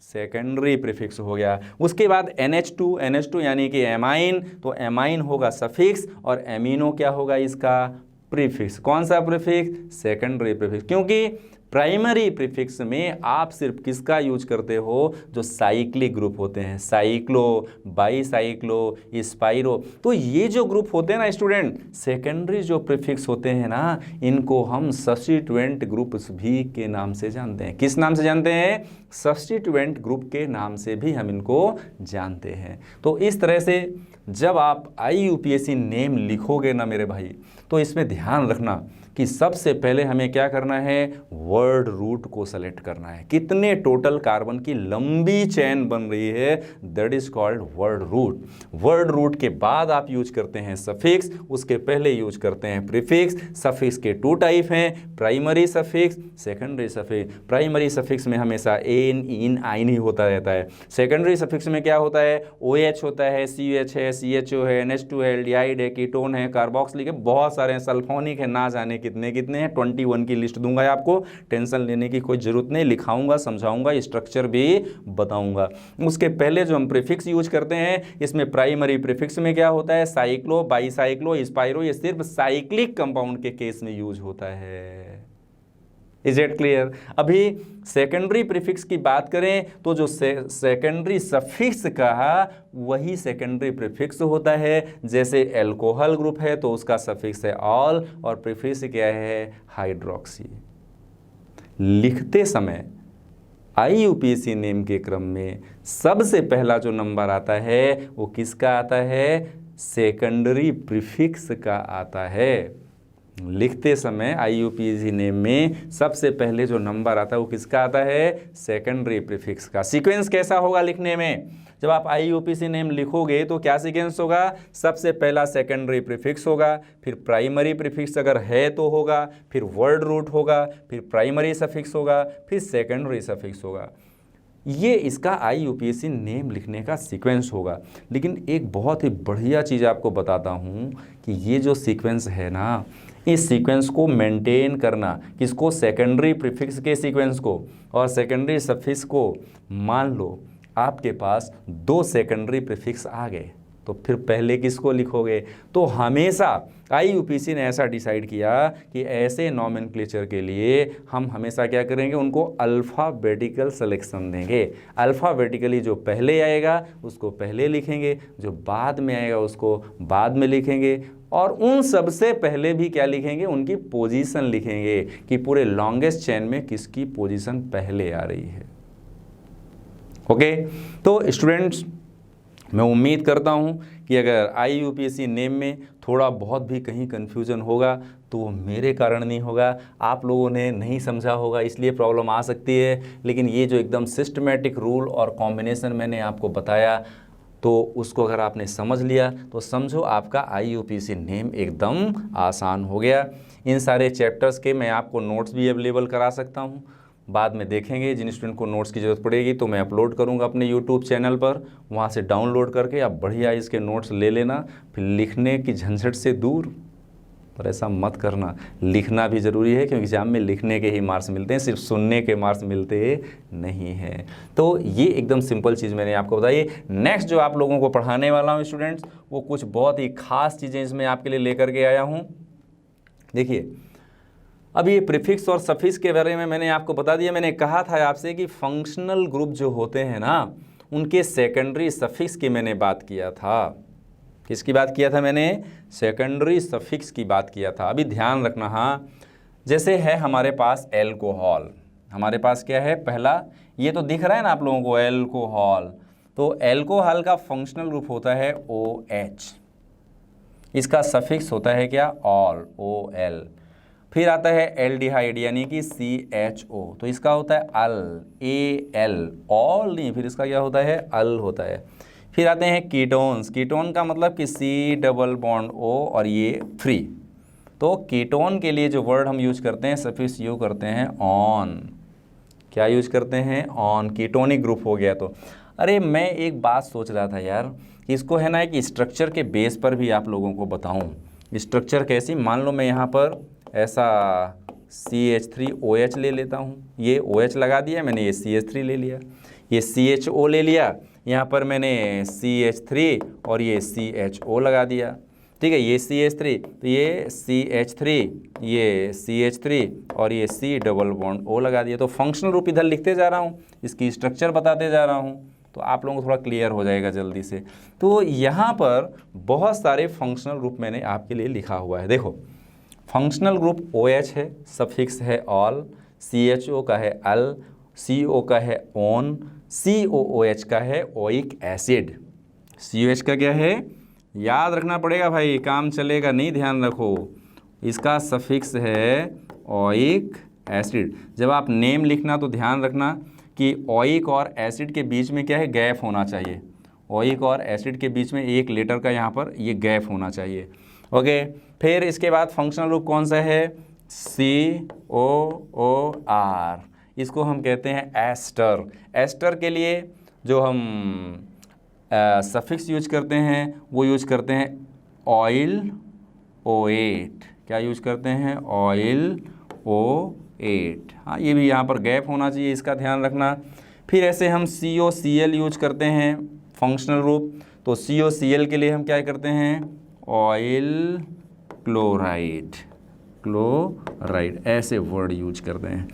सेकेंडरी प्रीफिक्स हो गया। उसके बाद NH2 यानी कि एमाइन, तो एमाइन होगा सफिक्स, और एमिनो क्या होगा? इसका प्रीफिक्स। कौन सा प्रीफिक्स? Secondary prefix. क्योंकि प्राइमरी प्रीफिक्स में आप सिर्फ किसका यूज करते हो? जो साइक्लिक ग्रुप होते हैं, साइक्लो, बाईसाइक्लो, स्पाइरो। तो ये जो ग्रुप होते हैं ना स्टूडेंट, सेकेंडरी जो प्रीफिक्स होते हैं ना, इनको हम सब्स्टिट्यूएंट ग्रुप्स भी के नाम से जानते हैं। किस नाम से जानते हैं? सब्स्टिट्यूएंट ग्रुप के नाम से भी हम इनको जानते हैं। तो इस तरह से जब आप IUPAC नेम लिखोगे ना मेरे भाई, तो इसमें ध्यान रखना कि सबसे पहले हमें क्या करना है? वर्ड रूट को सेलेक्ट करना है। कितने टोटल कार्बन की लंबी चेन बन रही है, that is called word root. Word root के बाद आप यूज करते हैं सफिक्स, उसके पहले यूज करते हैं प्रीफिक्स। सफिक्स के 2 टाइप हैं, primary suffix, secondary suffix. Primary suffix में हमेशा एन, इन, आइन ही होता रहता है। सेकेंडरी सफिक्स में क्या होता है? OH होता है, CH है, CHO है, NH2 है, एल्डिहाइड है, कीटोन है, कार्बोक्सिलिक है, बहुत सारे हैं, सल्फोनिक है, ना जाने कितने कितने हैं। 21 की लिस्ट दूंगा आपको, टेंशन लेने की कोई ज़रूरत नहीं, लिखाऊंगा, समझाऊंगा, स्ट्रक्चर भी बताऊंगा। उसके पहले जो हम प्रीफिक्स यूज करते हैं, इसमें प्राइमरी प्रीफिक्स में क्या होता है, साइक्लो, बाईसाइक्लो, स्पाइरो, ये सिर्फ साइक्लिक कंपाउंड के केस में यूज होता है। Is it clear? अभी सेकेंडरी प्रीफिक्स की बात करें तो जो सेकेंडरी सफिक्स कहा वही सेकेंडरी प्रीफिक्स होता है। जैसे एल्कोहल ग्रुप है तो उसका सफिक्स है ऑल और प्रीफिक्स क्या है, हाइड्रोक्सी। लिखते समय IUPAC नेम के क्रम में सबसे पहला जो नंबर आता है वो किसका आता है, सेकेंडरी प्रीफिक्स का आता है। लिखते समय IUPAC नेम में सबसे पहले जो नंबर आता है वो किसका आता है, सेकेंडरी प्रीफिक्स का। सीक्वेंस कैसा होगा लिखने में, जब आप IUPAC नेम लिखोगे तो क्या सीक्वेंस होगा, सबसे पहला सेकेंडरी प्रीफिक्स होगा, फिर प्राइमरी प्रीफिक्स अगर है तो होगा, फिर वर्ड रूट होगा, फिर प्राइमरी सफिक्स होगा, फिर सेकेंडरी सफिक्स होगा। ये इसका IUPAC नेम लिखने का सीक्वेंस होगा। लेकिन एक बहुत ही बढ़िया चीज़ आपको बताता हूँ कि ये जो सीक्वेंस है ना, इस सीक्वेंस को मेंटेन करना, किसको, सेकेंडरी प्रीफिक्स के सीक्वेंस को और सेकेंडरी सफिक्स को। मान लो आपके पास 2 सेकेंडरी प्रीफिक्स आ गए तो फिर पहले किसको लिखोगे, तो हमेशा IUPAC ने ऐसा डिसाइड किया कि ऐसे नॉमेनक्लेचर के लिए हम हमेशा क्या करेंगे, उनको अल्फ़ाबेटिकल सिलेक्शन देंगे। अल्फ़ाबेटिकली जो पहले आएगा उसको पहले लिखेंगे, जो बाद में आएगा उसको बाद में लिखेंगे, और उन सबसे पहले भी क्या लिखेंगे, उनकी पोजीशन लिखेंगे कि पूरे लॉन्गेस्ट चेन में किसकी पोजीशन पहले आ रही है। ओके, तो स्टूडेंट्स मैं उम्मीद करता हूं कि अगर IUPAC नेम में थोड़ा बहुत भी कहीं कन्फ्यूज़न होगा तो वो मेरे कारण नहीं होगा, आप लोगों ने नहीं समझा होगा इसलिए प्रॉब्लम आ सकती है। लेकिन ये जो एकदम सिस्टमेटिक रूल और कॉम्बिनेशन मैंने आपको बताया तो उसको अगर आपने समझ लिया तो समझो आपका IUPAC नेम एकदम आसान हो गया। इन सारे चैप्टर्स के मैं आपको नोट्स भी अवेलेबल करा सकता हूँ, बाद में देखेंगे। जिन स्टूडेंट को नोट्स की ज़रूरत पड़ेगी तो मैं अपलोड करूँगा अपने YouTube चैनल पर, वहाँ से डाउनलोड करके आप बढ़िया इसके नोट्स ले लेना। फिर लिखने की झंझट से दूर, पर ऐसा मत करना, लिखना भी ज़रूरी है क्योंकि एग्जाम में लिखने के ही मार्क्स मिलते हैं, सिर्फ सुनने के मार्क्स मिलते नहीं हैं। तो ये एकदम सिंपल चीज़ मैंने आपको बताई। नेक्स्ट जो आप लोगों को पढ़ाने वाला हूँ स्टूडेंट्स, वो कुछ बहुत ही खास चीज़ें इसमें आपके लिए लेकर के आया हूँ। देखिए, अब ये प्रीफिक्स और सफिक्स के बारे में मैंने आपको बता दिया। मैंने कहा था आपसे कि फंक्शनल ग्रुप जो होते हैं ना, उनके सेकेंडरी सफिक्स की मैंने बात किया था। किसकी बात किया था मैंने, सेकेंडरी सफिक्स की बात किया था। अभी ध्यान रखना, हाँ, जैसे है हमारे पास एल्कोहल, हमारे पास क्या है, पहला ये तो दिख रहा है ना आप लोगों को, एल्कोहल। तो एल्कोहल का फंक्शनल ग्रुप होता है OH, इसका सफिक्स होता है क्या, ऑल, OL। फिर आता है एल्डिहाइड यानी कि CHO, तो इसका होता है अल, AL, ऑल नहीं, फिर इसका क्या होता है, अल होता है। फिर आते हैं कीटोन्स, कीटोन का मतलब कि C डबल बॉन्ड O और ये फ्री। तो कीटोन के लिए जो वर्ड हम यूज करते हैं, सफिक्स यूज करते हैं ऑन। क्या यूज करते हैं, ऑन। कीटोनिक ग्रुप हो गया। तो अरे मैं एक बात सोच रहा था यार, इसको है ना कि स्ट्रक्चर के बेस पर भी आप लोगों को बताऊं। स्ट्रक्चर कैसी, मान लो मैं यहाँ पर ऐसा CH3OH ले लेता हूँ, ये OH लगा दिया मैंने, ये CH3 ले लिया, ये CHO ले लिया, यहाँ पर मैंने CH3 और ये CHO लगा दिया। ठीक है, ये CH3 तो ये CH3, ये CH3 और ये C डबल बॉन्ड O लगा दिया। तो फंक्शनल ग्रुप इधर लिखते जा रहा हूँ, इसकी स्ट्रक्चर बताते जा रहा हूँ, तो आप लोगों को थोड़ा क्लियर हो जाएगा जल्दी से। तो यहाँ पर बहुत सारे फंक्शनल ग्रुप मैंने आपके लिए लिखा हुआ है। देखो, फंक्शनल ग्रुप OH है, सफिक्स है ऑल, CHO का है अल, CO का है ऑन, COOH का है ओइक एसिड। COH का क्या है, याद रखना पड़ेगा भाई, काम चलेगा नहीं, ध्यान रखो, इसका सफिक्स है ओइक एसिड। जब आप नेम लिखना तो ध्यान रखना कि ओइक और एसिड के बीच में क्या है, गैप होना चाहिए। ओइक और एसिड के बीच में एक लेटर का यहाँ पर ये गैप होना चाहिए। ओके, फिर इसके बाद फंक्शनल ग्रुप कौन सा है, COOR, इसको हम कहते हैं एस्टर। एस्टर के लिए जो हम सफिक्स यूज करते हैं वो यूज करते हैं ऑयल O8। क्या यूज करते हैं? Oil O8। हाँ, ये भी यहाँ पर गैप होना चाहिए, इसका ध्यान रखना। फिर ऐसे हम COCl यूज करते हैं फंक्शनल ग्रुप, तो COCl के लिए हम क्या करते हैं? ऑयल क्लोराइड ऐसे वर्ड यूज करते हैं।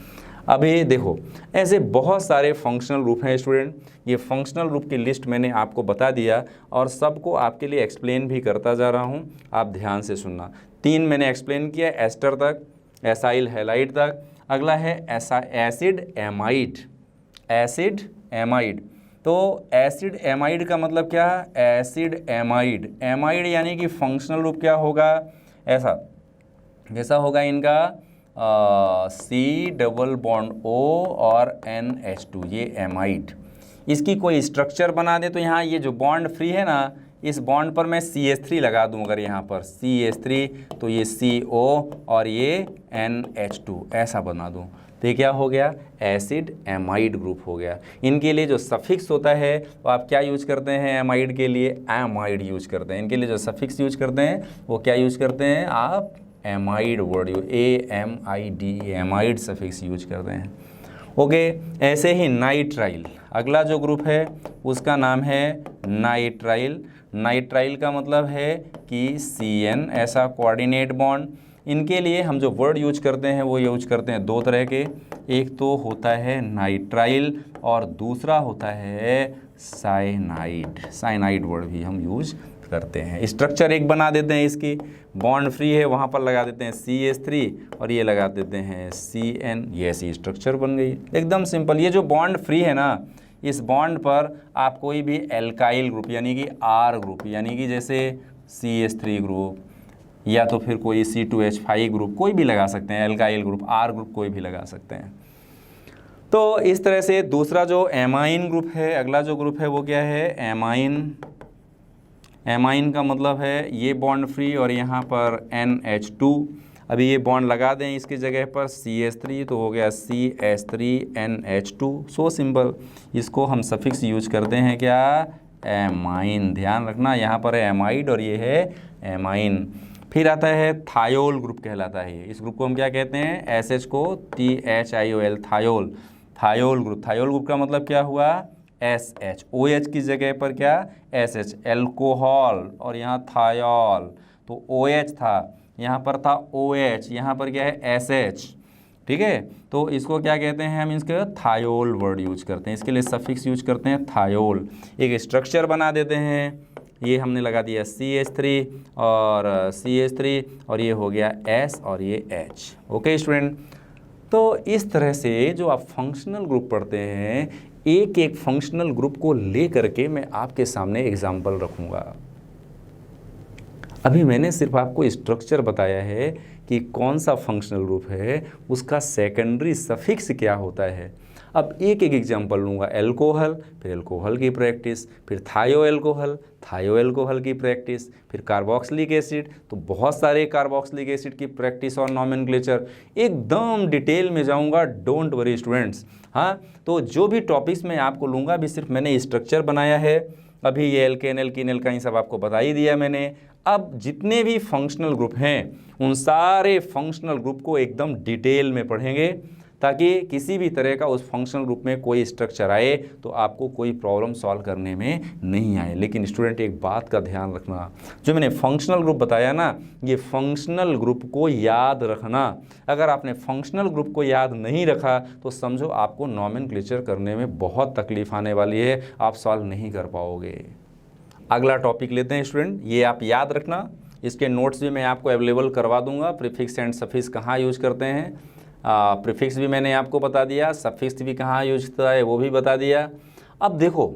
अभी देखो, ऐसे बहुत सारे फंक्शनल ग्रुप हैं स्टूडेंट। ये फंक्शनल ग्रुप की लिस्ट मैंने आपको बता दिया और सबको आपके लिए एक्सप्लेन भी करता जा रहा हूँ, आप ध्यान से सुनना। 3 मैंने एक्सप्लेन किया, एस्टर तक, एसाइल हैलाइड तक। अगला है एसिड एमाइड। एसिड एमाइड, तो एसिड एमाइड का मतलब क्या? एसिड एमाइड, एमाइड यानी कि फंक्शनल ग्रुप क्या होगा? ऐसा जैसा होगा इनका C⋯O और NH2, ये एमाइड। इसकी कोई स्ट्रक्चर बना दे तो यहाँ ये जो बॉन्ड फ्री है ना, इस बॉन्ड पर मैं CH3 लगा दूँ, अगर यहाँ पर CH3 तो ये CO और ये NH2 ऐसा बना दूँ, तो ये क्या हो गया? एसिड एमाइड ग्रुप हो गया। इनके लिए जो सफिक्स होता है वो आप क्या यूज करते हैं? एमाइड के लिए एमाइड यूज करते हैं। इनके लिए जो सफिक्स यूज करते हैं वो क्या यूज करते हैं? आप amide word use, AMID, amide suffix use करते हैं। ओके, ऐसे ही नाइट्राइल, अगला जो ग्रुप है उसका नाम है नाइट्राइल। नाइट्राइल का मतलब है कि CN, ऐसा कोऑर्डिनेट बॉन्ड। इनके लिए हम जो वर्ड यूज करते हैं वो यूज करते हैं 2 तरह के, एक तो होता है नाइट्राइल और दूसरा होता है साइनाइड। साइनाइड वर्ड भी हम यूज करते हैं। स्ट्रक्चर एक बना देते हैं, इसकी बॉन्ड फ्री है वहाँ पर लगा देते हैं CH3 और ये लगा देते हैं CN, ये ऐसी स्ट्रक्चर बन गई, एकदम सिंपल। ये जो बॉन्ड फ्री है ना, इस बॉन्ड पर आप कोई भी एल्काइल ग्रुप यानी कि R ग्रुप, यानी कि जैसे CH3 ग्रुप या तो फिर कोई C2H5 ग्रुप, कोई भी लगा सकते हैं। एल्काइल ग्रुप, R ग्रुप कोई भी लगा सकते हैं। तो इस तरह से दूसरा जो एमाइन ग्रुप है, अगला जो ग्रुप है वो क्या है? एमाइन। एमाइन का मतलब है ये बॉन्ड फ्री और यहाँ पर NH2। अभी ये बॉन्ड लगा दें इसकी जगह पर CH3 तो हो गया CH3NH2। So simple. इसको हम सफिक्स यूज करते हैं क्या? एमाइन। ध्यान रखना, यहाँ पर है एमाइड और ये है एमाइन। फिर आता है थायोल ग्रुप कहलाता है। इस ग्रुप को हम क्या कहते हैं? SH को THIOL, thiol. Thiol group, thiol group का मतलब क्या हुआ? SH, OH की जगह पर क्या? SH, एल्कोहल, और यहाँ थायोल, तो OH था, यहाँ पर था OH, यहाँ पर क्या है? SH। ठीक है, तो इसको क्या कहते हैं हम? इसके थायोल वर्ड यूज करते हैं, इसके लिए सफिक्स यूज करते हैं थायोल। एक स्ट्रक्चर बना देते हैं, ये हमने लगा दिया CH3 और ये हो गया S और ये H। ओके स्टूडेंट, तो इस तरह से जो आप फंक्शनल ग्रुप पढ़ते हैं, एक एक फंक्शनल ग्रुप को ले करके मैं आपके सामने एग्जाम्पल रखूंगा। अभी मैंने सिर्फ आपको स्ट्रक्चर बताया है कि कौन सा फंक्शनल ग्रुप है, उसका सेकेंडरी सफिक्स क्या होता है। अब एक एक एग्जांपल लूँगा। एल्कोहल, फिर एल्कोहल की प्रैक्टिस, फिर थायो एल्कोहल की प्रैक्टिस, फिर कार्बोक्सिलिक एसिड, तो बहुत सारे कार्बोक्सिलिक एसिड की प्रैक्टिस और नॉमेनक्लेचर, एकदम डिटेल में जाऊँगा, डोंट वरी स्टूडेंट्स। हाँ, तो जो भी टॉपिक्स मैं आपको लूँगा, अभी सिर्फ मैंने स्ट्रक्चर बनाया है। अभी ये एल्केन एल्कीन एल्काइन सब आपको बता ही दिया मैंने। अब जितने भी फंक्शनल ग्रुप हैं, उन सारे फंक्शनल ग्रुप को एकदम डिटेल में पढ़ेंगे, ताकि किसी भी तरह का उस फंक्शनल ग्रुप में कोई स्ट्रक्चर आए तो आपको कोई प्रॉब्लम सॉल्व करने में नहीं आए। लेकिन स्टूडेंट एक बात का ध्यान रखना, जो मैंने फंक्शनल ग्रुप बताया ना, ये फंक्शनल ग्रुप को याद रखना। अगर आपने फंक्शनल ग्रुप को याद नहीं रखा तो समझो आपको नॉमेनक्लेचर करने में बहुत तकलीफ आने वाली है, आप सॉल्व नहीं कर पाओगे। अगला टॉपिक लेते हैं स्टूडेंट, ये आप याद रखना, इसके नोट्स भी मैं आपको अवेलेबल करवा दूंगा। प्रीफिक्स एंड सफिक्स कहाँ यूज करते हैं, प्रीफिक्स भी मैंने आपको बता दिया, सफिक्स भी कहाँ यूज होता है वो भी बता दिया। अब देखो,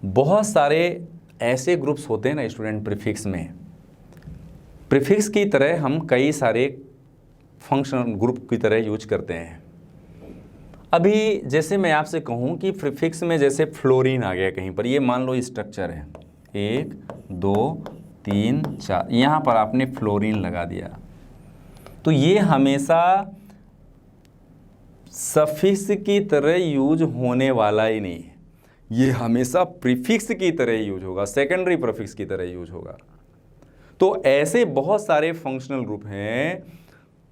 बहुत सारे ऐसे ग्रुप्स होते हैं ना स्टूडेंट प्रीफिक्स में, प्रीफिक्स की तरह हम कई सारे फंक्शनल ग्रुप की तरह यूज करते हैं। अभी जैसे मैं आपसे कहूँ कि प्रीफिक्स में जैसे फ्लोरीन आ गया कहीं पर, ये मान लो स्ट्रक्चर है 1 2 3 4, यहाँ पर आपने फ्लोरीन लगा दिया, तो ये हमेशा सफिक्स की तरह यूज होने वाला ही नहीं है। ये हमेशा प्रीफिक्स की तरह यूज होगा, सेकेंडरी प्रीफिक्स की तरह यूज होगा। तो ऐसे बहुत सारे फंक्शनल ग्रुप हैं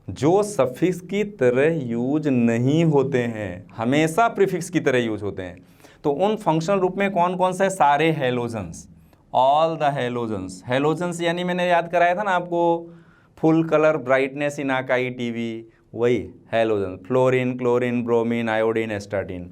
जो सफिक्स की तरह यूज नहीं होते हैं, हमेशा प्रीफिक्स की तरह यूज होते हैं। तो उन फंक्शनल ग्रुप में कौन कौन से? सारे halogens, all the halogens. Halogens यानी मैंने याद कराया था ना आपको, फुल कलर ब्राइटनेस इन आकाई टीवी, वही halogen, fluorine, chlorine, bromine, iodine, astatine.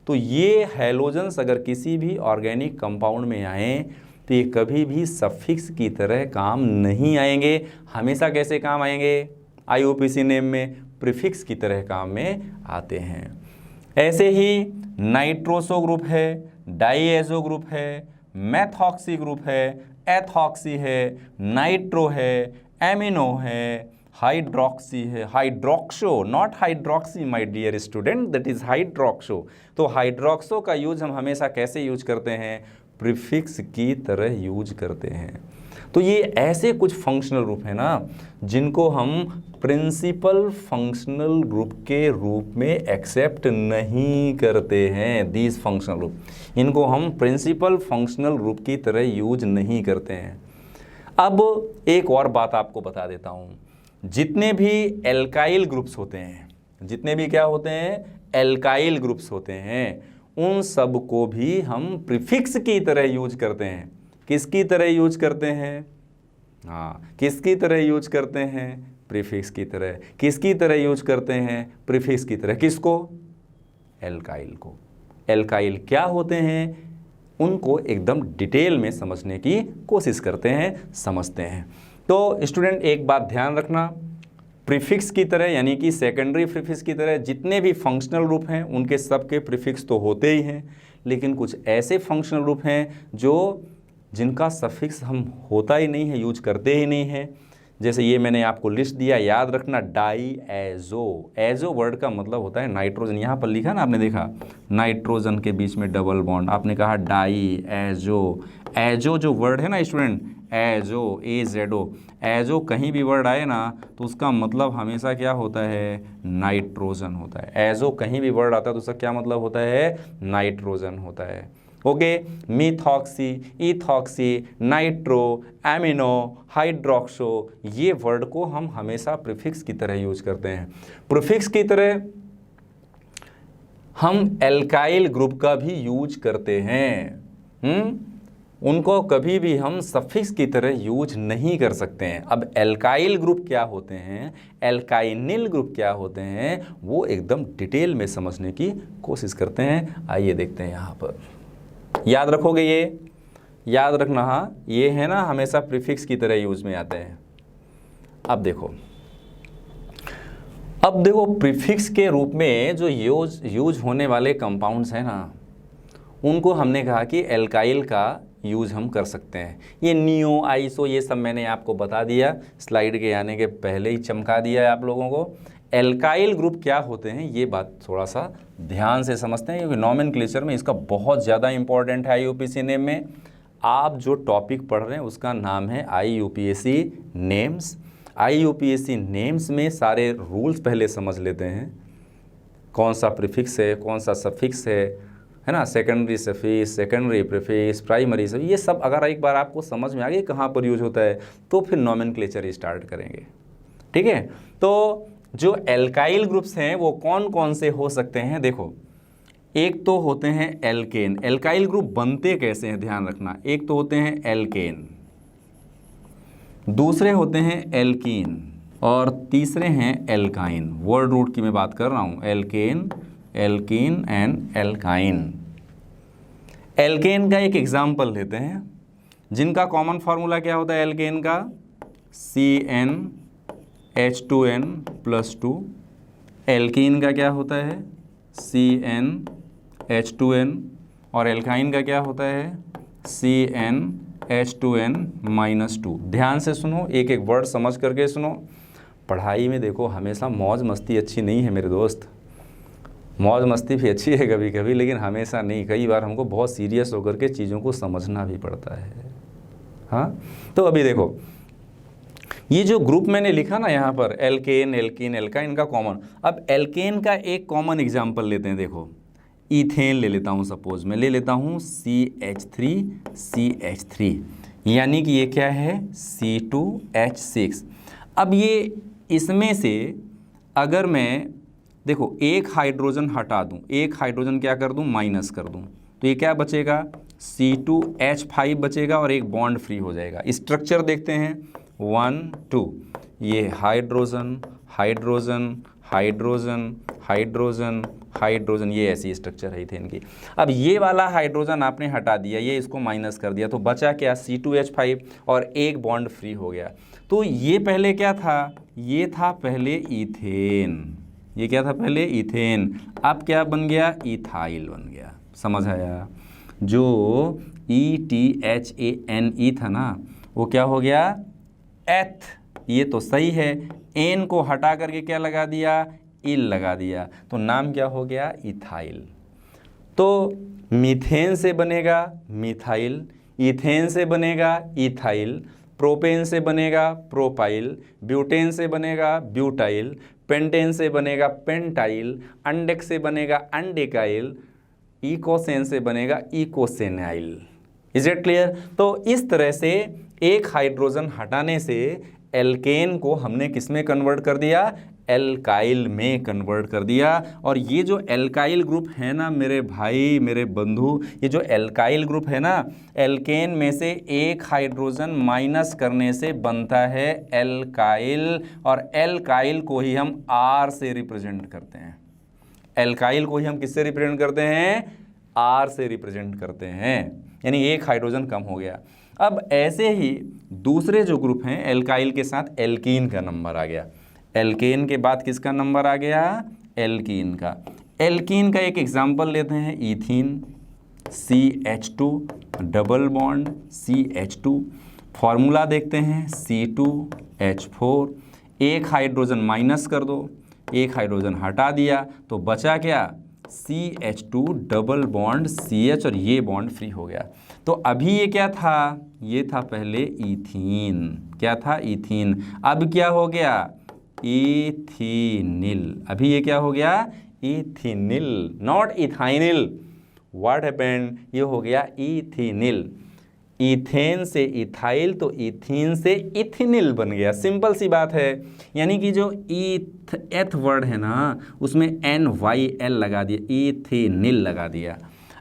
तो ये हेलोजन्स अगर किसी भी ऑर्गेनिक कंपाउंड में आए तो ये कभी भी सफिक्स की तरह काम नहीं आएंगे, हमेशा कैसे काम आएंगे? आईयूपीएसी नेम में प्रीफिक्स की तरह काम में आते हैं। ऐसे ही नाइट्रोसो ग्रुप है, डाईएजो ग्रुप है, मेथॉक्सी ग्रुप है, एथॉक्सी है, नाइट्रो है, एमिनो है, हाइड्रोक्सी है, hydroxo, not hydroxy my dear student, that is hydroxo. तो हाइड्रोक्सो का यूज हम हमेशा कैसे यूज करते हैं? प्रीफिक्स की तरह यूज करते हैं। तो ये ऐसे कुछ फंक्शनल ग्रुप है ना जिनको हम प्रिंसिपल फंक्शनल ग्रुप के रूप में एक्सेप्ट नहीं करते हैं। दीज फंक्शनल ग्रुप, इनको हम प्रिंसिपल फंक्शनल ग्रुप की तरह यूज नहीं करते हैं। अब एक और बात आपको बता देता हूँ, जितने भी एल्काइल ग्रुप्स होते हैं, जितने भी क्या होते हैं? एल्काइल ग्रुप्स होते हैं, उन सब को भी हम प्रीफिक्स की तरह यूज करते हैं। किसकी तरह यूज करते हैं? हाँ, किसकी तरह यूज करते हैं? प्रीफिक्स की तरह। किसकी तरह यूज करते हैं? प्रीफिक्स की तरह। किसको? एल्काइल को। एल्काइल क्या होते हैं उनको एकदम डिटेल में समझने की कोशिश करते हैं, समझते हैं। तो स्टूडेंट एक बात ध्यान रखना, प्रीफिक्स की तरह यानी कि सेकेंडरी प्रीफिक्स की तरह जितने भी फंक्शनल ग्रुप हैं उनके सबके प्रीफिक्स तो होते ही हैं, लेकिन कुछ ऐसे फंक्शनल ग्रुप हैं जिनका सफिक्स हम होता ही नहीं है, यूज करते ही नहीं है। जैसे ये मैंने आपको लिस्ट दिया, याद रखना, डाईएजो। एजो वर्ड का मतलब होता है नाइट्रोजन। यहाँ पर लिखा ना, आपने देखा नाइट्रोजन के बीच में डबल बॉन्ड, आपने कहा डाईएजो। एजो जो वर्ड है ना स्टूडेंट, एजो, एजेडो, एजो कहीं भी वर्ड आए ना तो उसका मतलब हमेशा क्या होता है? नाइट्रोजन होता है। एजो कहीं भी वर्ड आता है तो उसका क्या मतलब होता है? नाइट्रोजन होता है। Okay, methoxy, ethoxy, nitro, amino, hydroxo, ये वर्ड को हम हमेशा प्रीफिक्स की तरह यूज करते हैं। प्रीफिक्स की तरह हम एल्काइल ग्रुप का भी यूज करते हैं। उनको कभी भी हम सफिक्स की तरह यूज नहीं कर सकते हैं। अब एल्काइल ग्रुप क्या होते हैं, एल्काइनिल ग्रुप क्या होते हैं, वो एकदम डिटेल में समझने की कोशिश करते हैं। आइए देखते हैं यहाँ पर। याद रखोगे, ये याद रखना, हाँ, ये है ना हमेशा प्रीफिक्स की तरह यूज में आते हैं। अब देखो प्रीफिक्स के रूप में जो यूज होने वाले कंपाउंड्स हैं ना, उनको हमने कहा कि एल्काइल का यूज हम कर सकते हैं। ये नियो, आइसो, ये सब मैंने आपको बता दिया, स्लाइड के आने के पहले ही चमका दिया है आप लोगों को। एल्काइल ग्रुप क्या होते हैं ये बात थोड़ा सा ध्यान से समझते हैं, क्योंकि नॉमेनक्लेचर में इसका बहुत ज़्यादा इंपॉर्टेंट है। आईयूपीएसी नेम में आप जो टॉपिक पढ़ रहे हैं उसका नाम है आईयूपीएसी नेम्स। आईयूपीएसी नेम्स में सारे रूल्स पहले समझ लेते हैं, कौन सा प्रीफिक्स है, कौन सा सफिक्स है ना, secondary suffix, secondary prefix, primary suffix, ये सब अगर एक बार आपको समझ में आ गई कहाँ पर यूज होता है तो फिर नॉमेनक्लेचर स्टार्ट करेंगे। ठीक है, तो जो एल्काइल ग्रुप्स हैं वो कौन कौन से हो सकते हैं? देखो, एक तो होते हैं एल्केन। एल्काइल ग्रुप बनते कैसे हैं ध्यान रखना। एक तो होते हैं एल्केन, दूसरे होते हैं एल्कीन, और तीसरे हैं एल्काइन। वर्ड रूट की मैं बात कर रहा हूँ, alkane, alkene and alkyne. Alkane का एक एग्जाम्पल लेते हैं, जिनका कॉमन फार्मूला क्या होता है एल्केन का? CnH2n+2। एल्कीन का क्या होता है? CnH2n। और एल्काइन का क्या होता है? CnH2n-2। ध्यान से सुनो, एक एक वर्ड समझ करके सुनो। पढ़ाई में देखो हमेशा मौज मस्ती अच्छी नहीं है मेरे दोस्त, मौज मस्ती भी अच्छी है कभी कभी, लेकिन हमेशा नहीं। कई बार हमको बहुत सीरियस होकर के चीज़ों को समझना भी पड़ता है। हाँ, तो अभी देखो ये जो ग्रुप मैंने लिखा ना यहाँ पर, एल्केन, एल्कीन, एल्काइन का कॉमन। अब एल्केन का एक कॉमन एग्जाम्पल लेते हैं। देखो इथेन ले लेता हूँ, सपोज मैं ले लेता हूँ CH3 यानी कि ये क्या है C2H6। अब ये इसमें से अगर मैं देखो एक हाइड्रोजन हटा दूँ, एक हाइड्रोजन क्या कर दूँ माइनस कर दूँ, तो ये क्या बचेगा C2H5 बचेगा और एक बॉन्ड फ्री हो जाएगा। स्ट्रक्चर देखते हैं 1 2, ये hydrogen hydrogen hydrogen hydrogen hydrogen, ये ऐसी स्ट्रक्चर है इथेन की। अब ये वाला हाइड्रोजन आपने हटा दिया, ये इसको माइनस कर दिया, तो बचा क्या C2H5 और एक बॉन्ड फ्री हो गया। तो ये पहले क्या था, ये था पहले इथेन, ये क्या था पहले इथेन, अब क्या बन गया इथाइल बन गया। समझ आया? जो ETHANE था ना वो क्या हो गया एथ, ये तो सही है, एन को हटा करके क्या लगा दिया इल लगा दिया, तो नाम क्या हो गया इथाइल। तो मीथेन से बनेगा मिथाइल, इथेन से बनेगा इथाइल, प्रोपेन से बनेगा प्रोपाइल, ब्यूटेन से बनेगा ब्यूटाइल, पेंटेन से बनेगा पेंटाइल, अंडेक से बनेगा अंडेकाइल, इकोसेन से बनेगा इकोसेनाइल। Is it clear? तो इस तरह से एक हाइड्रोजन हटाने से एल्केन को हमने किस में कन्वर्ट कर दिया, एल्काइल में कन्वर्ट कर दिया। और ये जो एल्काइल ग्रुप है ना मेरे भाई मेरे बंधु, ये जो एल्काइल ग्रुप है ना, एल्केन में से एक हाइड्रोजन माइनस करने से बनता है एल्काइल, और एल्काइल को ही हम आर से रिप्रेजेंट करते हैं। एल्काइल को ही हम किससे रिप्रेजेंट करते हैं, आर से रिप्रेजेंट करते हैं, यानी एक हाइड्रोजन कम हो गया। अब ऐसे ही दूसरे जो ग्रुप हैं एल्काइल के साथ एल्कीन का नंबर आ गया, एल्केन के बाद किसका नंबर आ गया एल्कीन का। एल्कीन का एक एग्जांपल लेते हैं ethene, CH2 double bond CH2, formula देखते हैं C2H4, एक हाइड्रोजन माइनस कर दो, एक हाइड्रोजन हटा दिया, तो बचा क्या CH2 डबल बॉन्ड CH और ये बॉन्ड फ्री हो गया। तो अभी ये क्या था, ये था पहले इथीन, क्या था इथीन, अब क्या हो गया इथीनिल, अभी ये क्या हो गया इथीनिल, नॉट इथाइनिल। व्हाट हैपेंड, ये हो गया इथीनिल। इथेन से इथाइल तो इथीन से इथेनिल बन गया, सिंपल सी बात है। यानी कि जो एथ वर्ड है ना उसमें NYL लगा दिया, इथेनिल लगा दिया।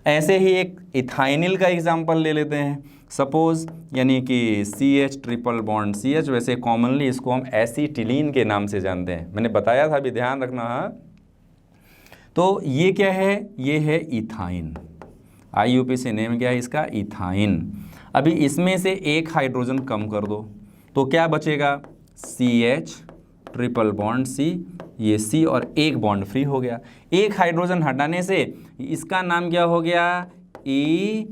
ऐसे ही एक इथाइनिल का एग्जांपल ले लेते हैं, सपोज यानी कि CH ट्रिपल बॉन्ड CH, वैसे कॉमनली इसको हम एसीटिलीन के नाम से जानते हैं, मैंने बताया था, अभी ध्यान रखना। हाँ, तो ये क्या है, ये है इथाइन, IUPAC नेम क्या है इसका इथाइन। अभी इसमें से एक हाइड्रोजन कम कर दो तो क्या बचेगा CH ट्रिपल बॉन्ड C, ये C और एक बॉन्ड फ्री हो गया। एक हाइड्रोजन हटाने से इसका नाम क्या हो गया इथाइनिल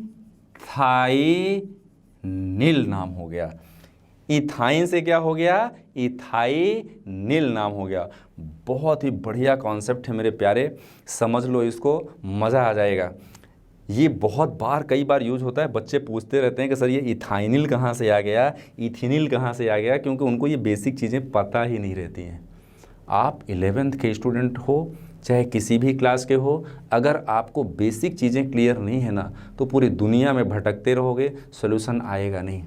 नाम हो गया। इथाइन से क्या हो गया इथाइनिल नाम हो गया। बहुत ही बढ़िया कॉन्सेप्ट है मेरे प्यारे, समझ लो इसको, मज़ा आ जाएगा। ये बहुत बार कई बार यूज होता है, बच्चे पूछते रहते हैं कि सर ये इथाइनिल कहाँ से आ गया, इथेनिल कहाँ से आ गया, क्योंकि उनको ये बेसिक चीज़ें पता ही नहीं रहती हैं। आप 11th के स्टूडेंट हो चाहे किसी भी क्लास के हो, अगर आपको बेसिक चीज़ें क्लियर नहीं है ना तो पूरी दुनिया में भटकते रहोगे, सोल्यूशन आएगा नहीं।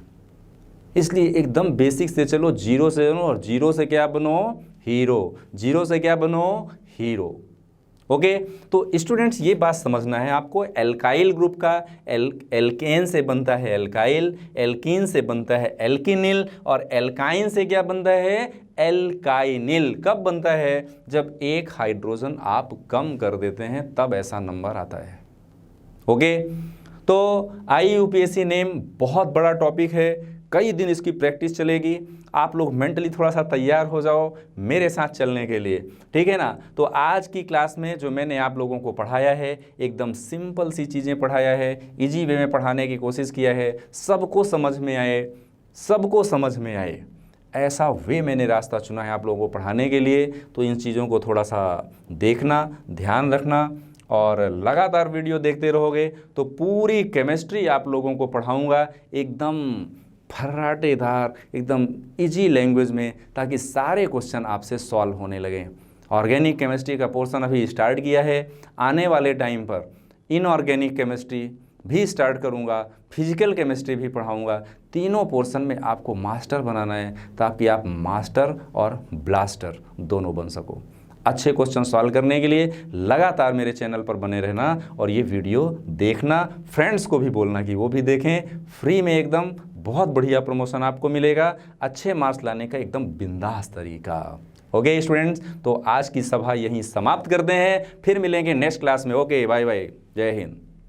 इसलिए एकदम बेसिक से चलो, जीरो से बनो, और जीरो से क्या बनो हीरो, जीरो से क्या बनो हीरो। ओके, तो स्टूडेंट्स ये बात समझना है आपको, एल्काइल ग्रुप का एल्केन से बनता है एल्काइल, एल्कीन से बनता है एल्किनिल, और एल्काइन से क्या बनता है एल्काइनिल। कब बनता है, जब एक हाइड्रोजन आप कम कर देते हैं तब ऐसा नंबर आता है। ओके, तो IUPAC नेम बहुत बड़ा टॉपिक है, कई दिन इसकी प्रैक्टिस चलेगी, आप लोग मेंटली थोड़ा सा तैयार हो जाओ मेरे साथ चलने के लिए, ठीक है ना। तो आज की क्लास में जो मैंने आप लोगों को पढ़ाया है एकदम सिंपल सी चीज़ें पढ़ाया है, इजी वे में पढ़ाने की कोशिश किया है, सबको समझ में आए, सबको समझ में आए, ऐसा वे मैंने रास्ता चुना है आप लोगों को पढ़ाने के लिए। तो इन चीज़ों को थोड़ा सा देखना, ध्यान रखना, और लगातार वीडियो देखते रहोगे तो पूरी केमिस्ट्री आप लोगों को पढ़ाऊँगा एकदम फर्राटेदार, एकदम इजी लैंग्वेज में, ताकि सारे क्वेश्चन आपसे सॉल्व होने लगें। ऑर्गेनिक केमिस्ट्री का पोर्शन अभी स्टार्ट किया है, आने वाले टाइम पर इनऑर्गेनिक केमिस्ट्री भी स्टार्ट करूंगा, फिजिकल केमिस्ट्री भी पढ़ाऊंगा। तीनों पोर्शन में आपको मास्टर बनाना है ताकि आप मास्टर और ब्लास्टर दोनों बन सको। अच्छे क्वेश्चन सॉल्व करने के लिए लगातार मेरे चैनल पर बने रहना और ये वीडियो देखना, फ्रेंड्स को भी बोलना कि वो भी देखें। फ्री में एकदम बहुत बढ़िया प्रमोशन आपको मिलेगा, अच्छे मार्क्स लाने का एकदम बिंदास तरीका। ओके स्टूडेंट्स, तो आज की सभा यहीं समाप्त करते हैं, फिर मिलेंगे नेक्स्ट क्लास में। ओके, बाय बाय, जय हिंद।